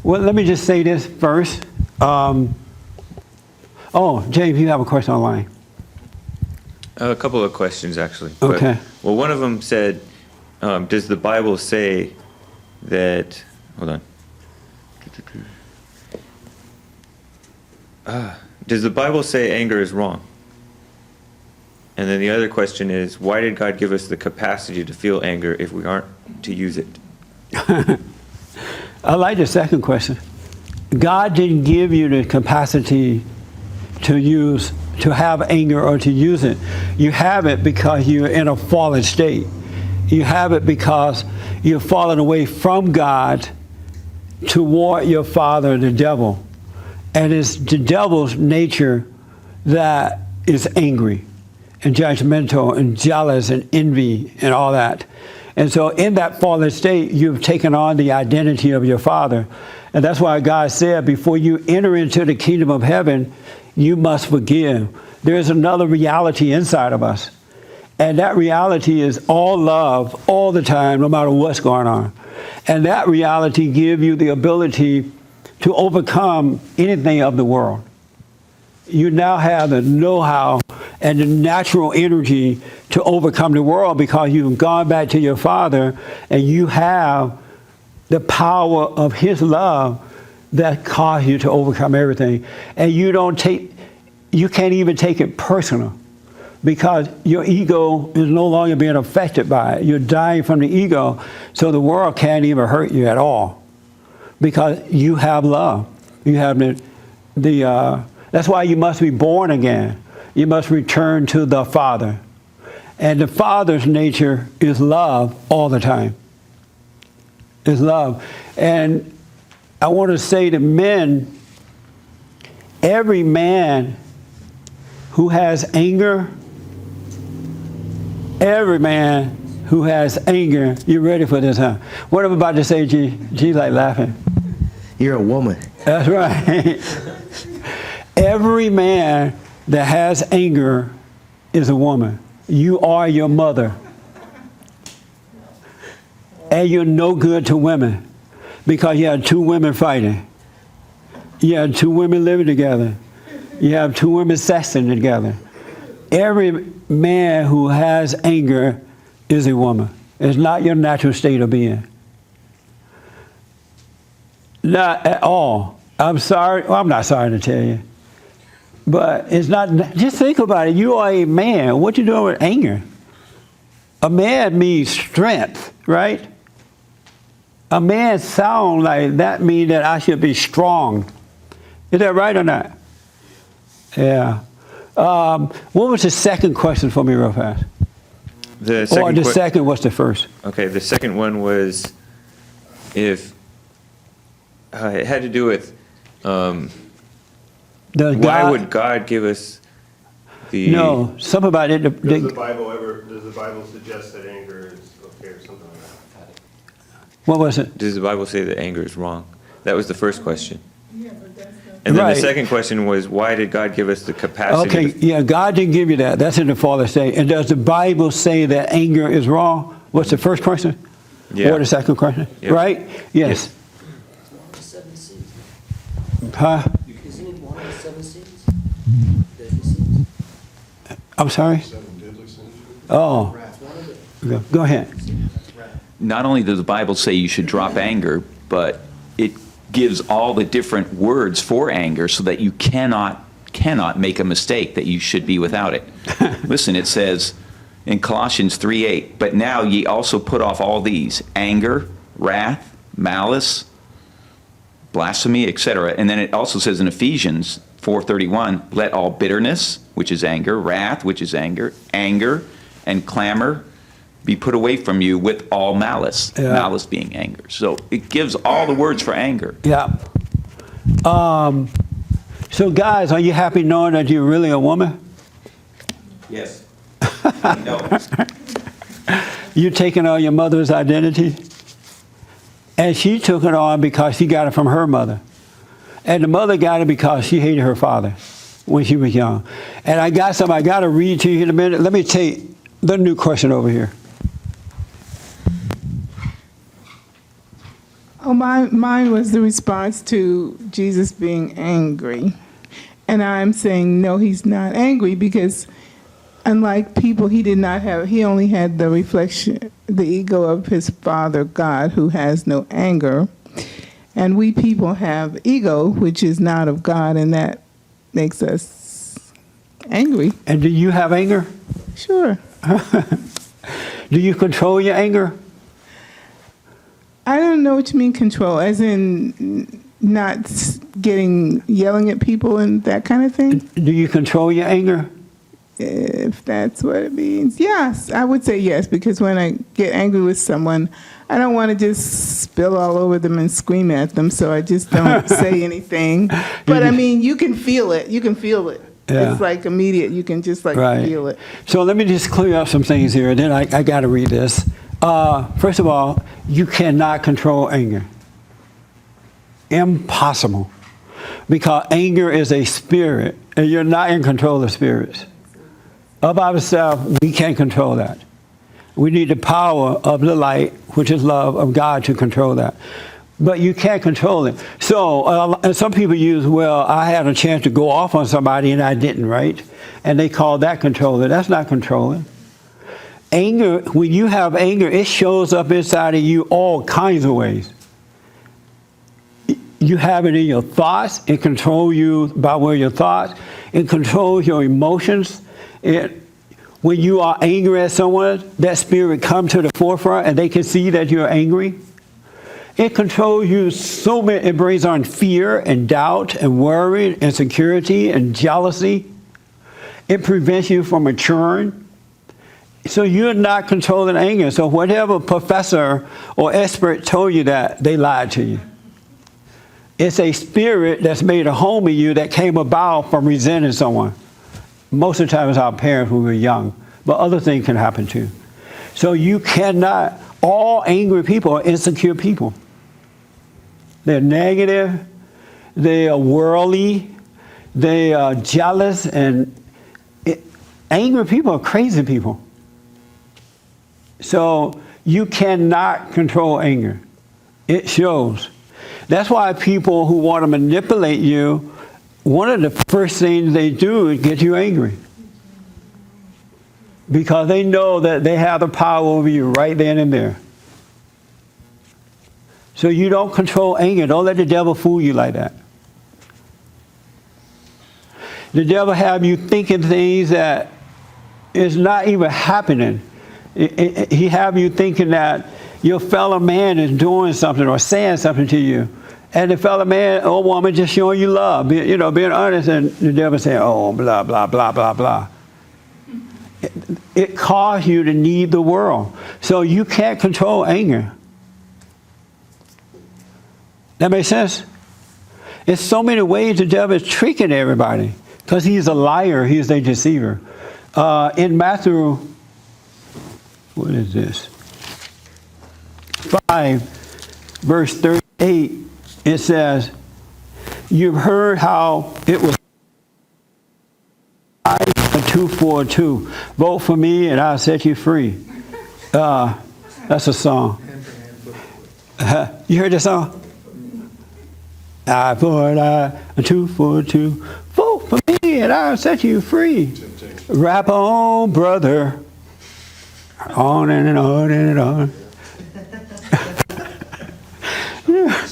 Well, let me just say this first. James, you have a question online. A couple of questions, actually. Okay. Well, one of them said, does the Bible say that, hold on. Does the Bible say anger is wrong? And then the other question is, why did God give us the capacity to feel anger if we aren't to use it? I like the second question. God didn't give you the capacity to have anger or to use it. You have it because you're in a fallen state. You have it because you've fallen away from God toward your father, the devil. And it's the devil's nature that is angry and judgmental and jealous and envy and all that. And so in that fallen state, you've taken on the identity of your father. And that's why God said, before you enter into the kingdom of heaven, you must forgive. There's another reality inside of us. And that reality is all love all the time, no matter what's going on. And that reality gives you the ability to overcome anything of the world. You now have the know-how and the natural energy to overcome the world because you've gone back to your Father and you have the power of His love that caused you to overcome everything. And you can't even take it personal because your ego is no longer being affected by it. You're dying from the ego, so the world can't even hurt you at all because you have love. You have that's why you must be born again. You must return to the Father. And the Father's nature is love all the time. Is love. And I want to say to men, every man who has anger, you ready for this, huh? What I'm about to say, G? G's like laughing. You're a woman. That's right. Every man that has anger is a woman. You are your mother. And you're no good to women because you had two women fighting. You had two women living together. You have two women sexting together. Every man who has anger is a woman. It's not your natural state of being. Not at all. I'm sorry. Well, I'm not sorry to tell you. But it's not, just think about it. You are a man. What you doing with anger? A man means strength, right? A man sound like that means that I should be strong. Is that right or not? Yeah. What was the second question for me real fast? The second was the first? Okay, the second one was if it had to do with why would God give us the... No, something about it. Does the Bible suggest that anger is okay or something like that? What was it? Does the Bible say that anger is wrong? That was the first question. And then the second question was, why did God give us the capacity? Okay, yeah, God didn't give you that. That's in the Father's Day. And does the Bible say that anger is wrong? What's the first question? Yeah. Or the second question? Yep. Right? Yes. Huh? Isn't it one of the 7 sins? I'm sorry? Oh. Go ahead. Not only does the Bible say you should drop anger, but it gives all the different words for anger so that you cannot make a mistake, that you should be without it. Listen, it says in Colossians 3:8, but now ye also put off all these: anger, wrath, malice, blasphemy, etc. And then it also says in Ephesians 4:31, let all bitterness, which is anger, wrath, which is anger, and clamor be put away from you with all malice, malice being anger. So it gives all the words for anger. Yeah. So guys, are you happy knowing that you're really a woman? Yes. I know. You taking on your mother's identity? And she took it on because she got it from her mother. And the mother got it because she hated her father when she was young. And I got to read to you in a minute. Let me take the new question over here. Oh, mine was the response to Jesus being angry. And I'm saying, no, he's not angry because unlike people, he only had the reflection, the ego of his Father God, who has no anger. And we people have ego, which is not of God, and that makes us angry. And do you have anger? Sure. Do you control your anger? I don't know what you mean control, as in not yelling at people and that kind of thing. Do you control your anger? If that's what it means. Yes, I would say yes, because when I get angry with someone, I don't want to just spill all over them and scream at them, so I just don't say anything. But I mean, you can feel it. You can feel it. Yeah. It's like immediate. You can just feel it. So let me just clear up some things here, and then I got to read this. First of all, you cannot control anger. Impossible. Because anger is a spirit, and you're not in control of spirits. Of ourselves, we can't control that. We need the power of the light, which is love of God, to control that. But you can't control it. So, and some people use, well, I had a chance to go off on somebody and I didn't, right? And they call that controlling. That's not controlling. Anger, when you have anger, it shows up inside of you all kinds of ways. You have it in your thoughts. It controls you by where your thoughts. It controls your emotions. When you are angry at someone, that spirit comes to the forefront and they can see that you're angry. It controls you so much. It brings on fear and doubt and worry and insecurity and jealousy. It prevents you from maturing. So you're not controlling anger. So whatever professor or expert told you that, they lied to you. It's a spirit that's made a home in you that came about from resenting someone. Most of the time it's our parents when we were young, but other things can happen too. So you cannot, all angry people are insecure people. They're negative, they are worldly, they are jealous, and angry people are crazy people. So you cannot control anger. It shows. That's why people who want to manipulate you, one of the first things they do is get you angry. Because they know that they have the power over you right then and there. So you don't control anger. Don't let the devil fool you like that. The devil have you thinking things that is not even happening. He have you thinking that your fellow man is doing something or saying something to you. And the fellow man or woman just showing you love, being honest, and the devil saying, oh, blah, blah, blah, blah, blah. It caused you to need the world. So you can't control anger. That makes sense? There's so many ways the devil is tricking everybody because he's a liar, he's a deceiver. In Matthew, what is this? 5, verse 38, it says, you've heard how it was 2 for 2. Vote for me and I'll set you free. That's a song. You heard that song? Eye for an eye, 2 for 2. Vote for me and I'll set you free. Rap on, brother. On and on and on. Yeah.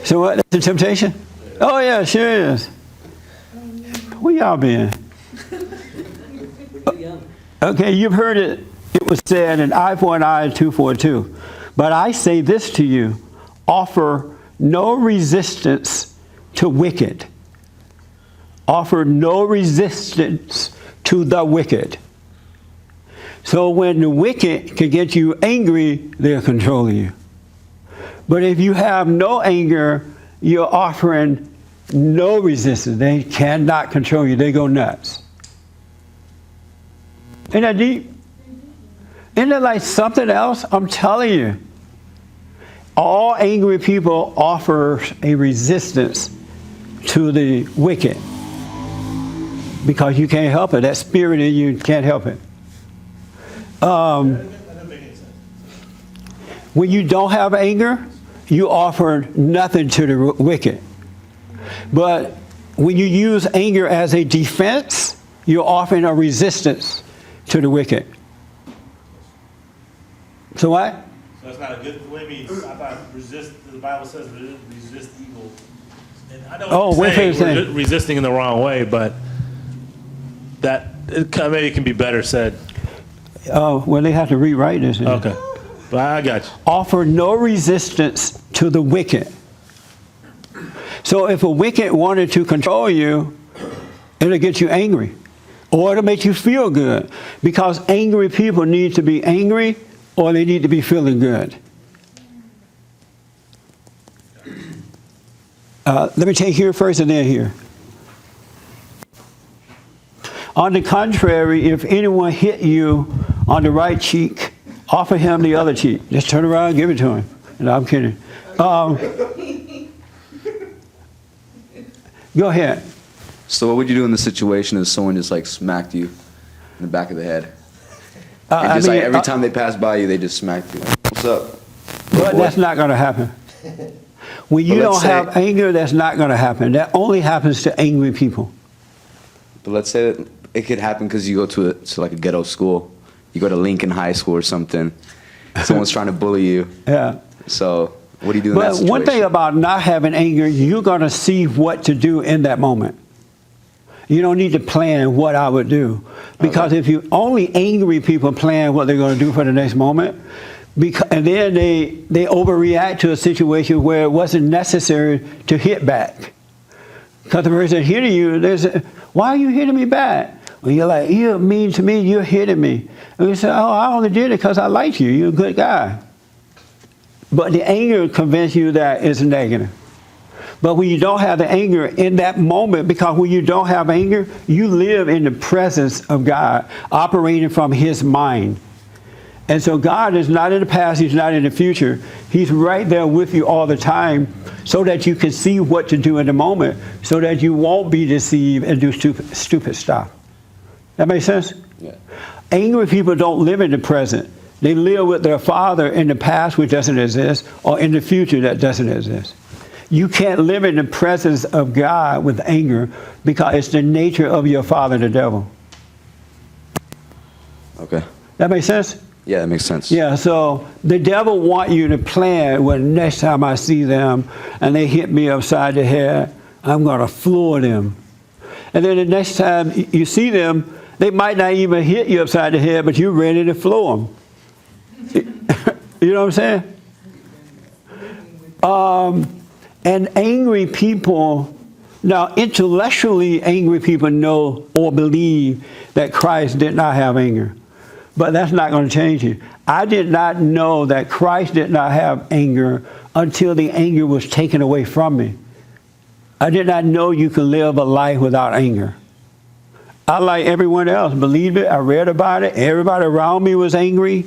So what? That's the temptation? Oh yeah, sure is. Where y'all been? Okay, you've heard it. It was said, an eye for an eye, 2 for 2. But I say this to you: offer no resistance to wicked. Offer no resistance to the wicked. So when the wicked can get you angry, they're controlling you. But if you have no anger, you're offering no resistance. They cannot control you. They go nuts. Isn't that deep? Isn't it like something else? I'm telling you. All angry people offer a resistance to the wicked. Because you can't help it. That spirit in you can't help it. When you don't have anger, you offer nothing to the wicked. But when you use anger as a defense, you're offering a resistance to the wicked. So what? So that's not a good. What do you mean? I thought resist. The Bible says resist evil. And I know what you're saying, resisting in the wrong way, but that maybe it can be better said. Oh, well, they have to rewrite this. Okay, but I got you. Offer no resistance to the wicked. So if a wicked wanted to control you, it'll get you angry. Or it'll make you feel good. Because angry people need to be angry or they need to be feeling good. Let me take here first and then here. On the contrary, if anyone hit you on the right cheek, offer him the other cheek. Just turn around and give it to him. No, I'm kidding. Go ahead. So what would you do in the situation if someone just like smacked you in the back of the head? And just like every time they pass by you, they just smacked you. What's up? But that's not going to happen. When you don't have anger, that's not going to happen. That only happens to angry people. But let's say that it could happen because you go to like a ghetto school. You go to Lincoln High School or something. Someone's trying to bully you. Yeah. So what do you do in that situation? But one thing about not having anger, you're going to see what to do in that moment. You don't need to plan what I would do. Because if you only angry people plan what they're going to do for the next moment, and then they overreact to a situation where it wasn't necessary to hit back. Because the person hitting you, they say, why are you hitting me back? Well, you're like, you're mean to me, you're hitting me. And you say, oh, I only did it because I like you, you're a good guy. But the anger convinces you that it's negative. But when you don't have the anger in that moment, because when you don't have anger, you live in the presence of God, operating from His mind. And so God is not in the past, He's not in the future. He's right there with you all the time so that you can see what to do in the moment, so that you won't be deceived and do stupid stuff. That makes sense? Yeah. Angry people don't live in the present. They live with their father in the past, which doesn't exist, or in the future that doesn't exist. You can't live in the presence of God with anger because it's the nature of your father, the devil. Okay. That makes sense? Yeah, that makes sense. Yeah, so the devil want you to plan, well, next time I see them and they hit me upside the head, I'm going to floor them. And then the next time you see them, they might not even hit you upside the head, but you're ready to floor them. You know what I'm saying? And angry people, now intellectually angry people know or believe that Christ did not have anger. But that's not going to change you. I did not know that Christ did not have anger until the anger was taken away from me. I did not know you could live a life without anger. I, like everyone else, believed it. I read about it. Everybody around me was angry.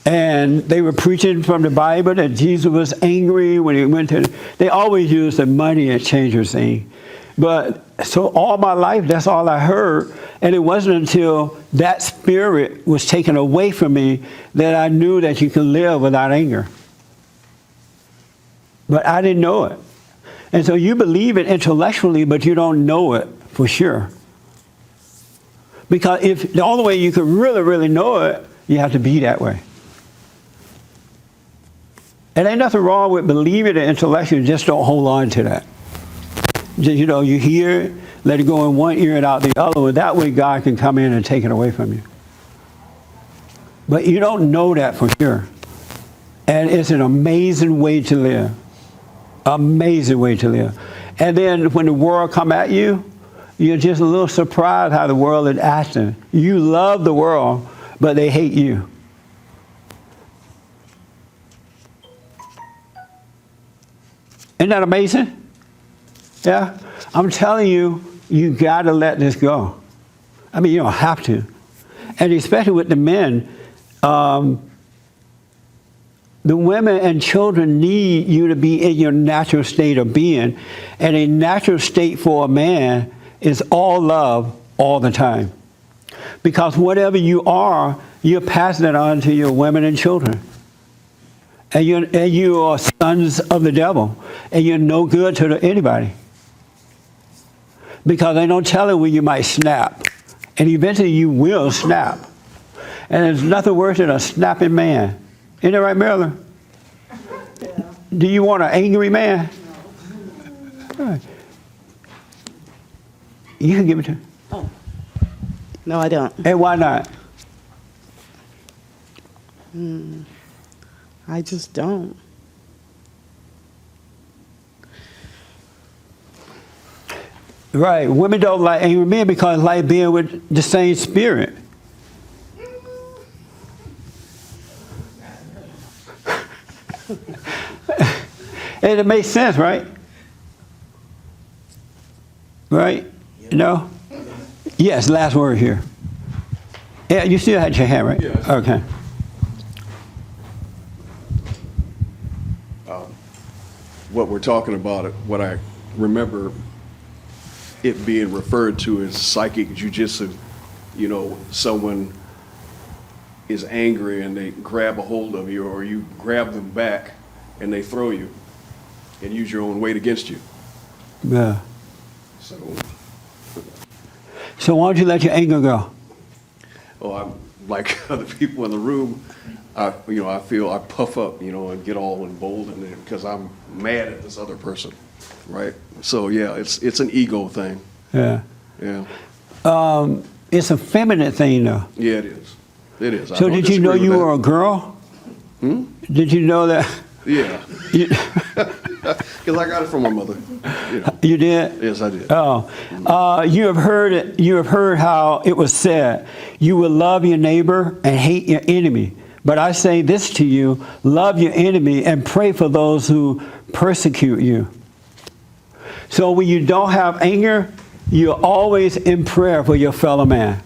And they were preaching from the Bible that Jesus was angry when he went to, they always used the money exchanger thing. But so all my life, that's all I heard. And it wasn't until that spirit was taken away from me that I knew that you could live without anger. But I didn't know it. And so you believe it intellectually, but you don't know it for sure. Because if the only way you can really, really know it, you have to be that way. And ain't nothing wrong with believing it intellectually, just don't hold on to that. Just, you know, you hear it, let it go in one ear and out the other, and that way God can come in and take it away from you. But you don't know that for sure. And it's an amazing way to live. Amazing way to live. And then when the world come at you, you're just a little surprised how the world is acting. You love the world, but they hate you. Isn't that amazing? Yeah? I'm telling you, you got to let this go. I mean, you don't have to. And especially with the men, the women and children need you to be in your natural state of being. And a natural state for a man is all love all the time. Because whatever you are, you're passing it on to your women and children. And you are sons of the devil. And you're no good to anybody. Because they don't tell you when you might snap. And eventually you will snap. And there's nothing worse than a snapping man. Isn't that right, Marilyn? Yeah. Do you want an angry man? No. Right. You can give it to him. Oh. No, I don't. And why not? I just don't. Right. Women don't like angry men because they like being with the same spirit. And it makes sense, right? Right? No? Yes, last word here. Yeah, you still had your hand, right? Yes. Okay. What we're talking about, what I remember it being referred to as psychic jujitsu. You know, someone is angry and they grab a hold of you, or you grab them back and they throw you and use your own weight against you. Yeah. So why don't you let your anger go? Oh, I'm like other people in the room. I feel I puff up, and get all emboldened because I'm mad at this other person, right? So yeah, it's an ego thing. Yeah. Yeah. It's a feminine thing, though. Yeah, it is. It is. So did you know you were a girl? Did you know that? Yeah. Because I got it from my mother. You did? Yes, I did. Oh, you have heard it. You have heard how it was said, "You will love your neighbor and hate your enemy." But I say this to you: love your enemy and pray for those who persecute you. So when you don't have anger, you're always in prayer for your fellow man.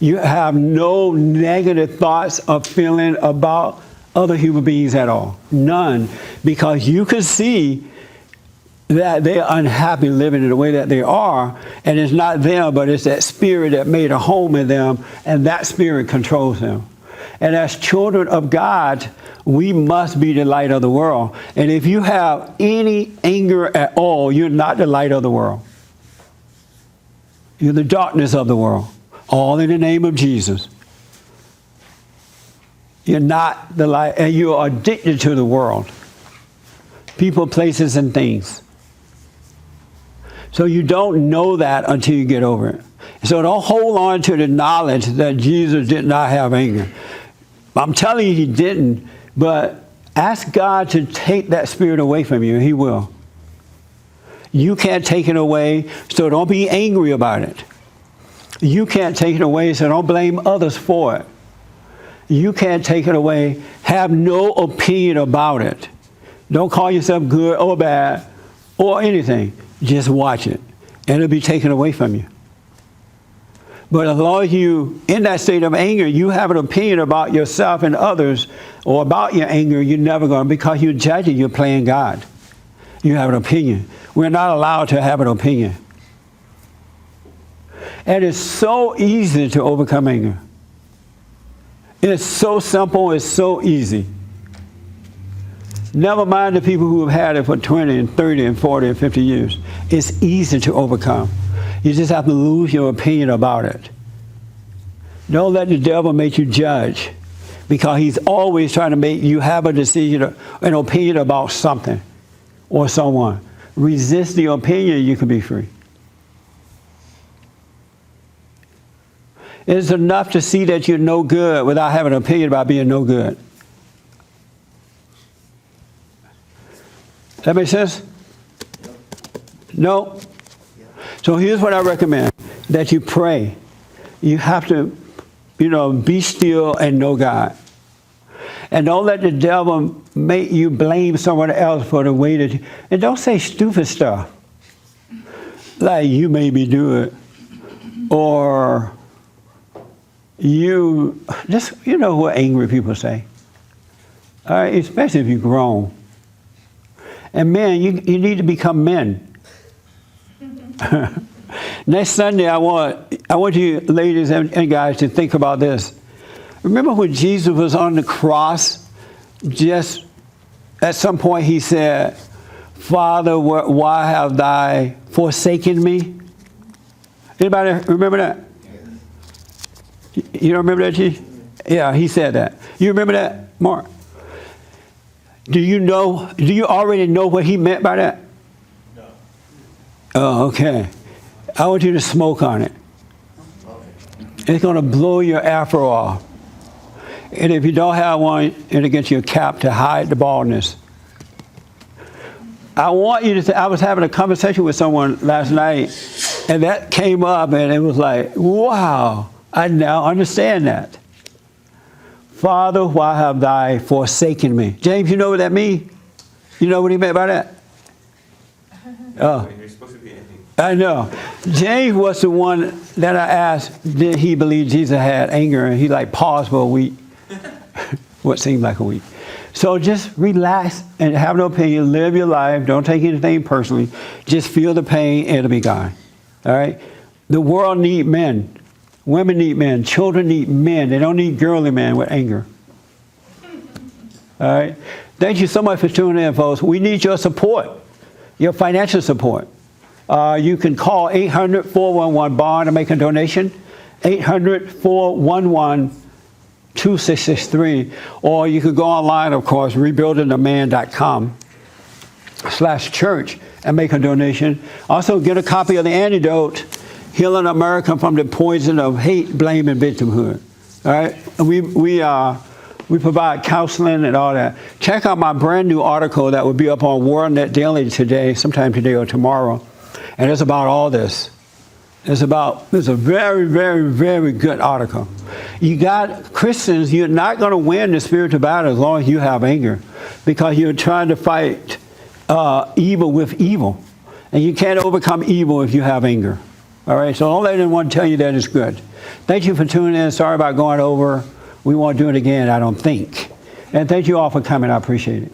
You have no negative thoughts or feeling about other human beings at all. None. Because you can see that they are unhappy living in the way that they are, and it's not them, but it's that spirit that made a home in them, and that spirit controls them. And as children of God, we must be the light of the world. And if you have any anger at all, you're not the light of the world. You're the darkness of the world, all in the name of Jesus. You're not the light, and you are addicted to the world. People, places, and things. So you don't know that until you get over it. So don't hold on to the knowledge that Jesus did not have anger. I'm telling you he didn't, but ask God to take that spirit away from you, and he will. You can't take it away, so don't be angry about it. You can't take it away, so don't blame others for it. You can't take it away. Have no opinion about it. Don't call yourself good or bad or anything. Just watch it, and it'll be taken away from you. But as long as you, in that state of anger, you have an opinion about yourself and others or about your anger, you're never going to, because you're judging, you're playing God. You have an opinion. We're not allowed to have an opinion. And it's so easy to overcome anger. It's so simple, it's so easy. Never mind the people who have had it for 20 and 30 and 40 and 50 years. It's easy to overcome. You just have to lose your opinion about it. Don't let the devil make you judge, because he's always trying to make you have a decision, an opinion about something or someone. Resist the opinion, you can be free. It's enough to see that you're no good without having an opinion about being no good. That make sense? No? So here's what I recommend, that you pray. You have to, be still and know God. And don't let the devil make you blame someone else for the way that you, and don't say stupid stuff. Like, you made me do it. Or, you know what angry people say. All right, especially if you're grown. And men, you need to become men. Next Sunday, I want you ladies and guys to think about this. Remember when Jesus was on the cross, just at some point he said, Father, why have thou forsaken me? Anybody remember that? You don't remember that, G? Yeah, he said that. You remember that, Mark? Do you already know what he meant by that? No. Oh, okay. I want you to smoke on it. It's going to blow your afro off. And if you don't have one, it'll get you a cap to hide the baldness. I want you to I was having a conversation with someone last night, and that came up, and it was like, wow, I now understand that. Father, why have thou forsaken me? James, you know what that means? You know what he meant by that? Oh. You're supposed to be angry. I know. James was the one that I asked, did he believe Jesus had anger? And he paused for a week. What seemed like a week. So just relax and have no opinion. Live your life. Don't take anything personally. Just feel the pain and it'll be gone. All right? The world needs men. Women need men. Children need men. They don't need girly men with anger. All right? Thank you so much for tuning in, folks. We need your support, your financial support. You can call 800-411-BOND to make a donation, 800-411-2663. Or you could go online, of course, rebuildingtheman.com/church and make a donation. Also, get a copy of the antidote, Healing America from the Poison of Hate, Blame, and Victimhood. All right? We provide counseling and all that. Check out my brand new article that will be up on WorldNet Daily today, sometime today or tomorrow. And it's about all this. It's a very, very, very good article. You got Christians, you're not going to win the spiritual battle as long as you have anger, because you're trying to fight evil with evil. And you can't overcome evil if you have anger. All right, so don't let anyone tell you that it's good. Thank you for tuning in. Sorry about going over. We won't do it again, I don't think. And thank you all for coming. I appreciate it.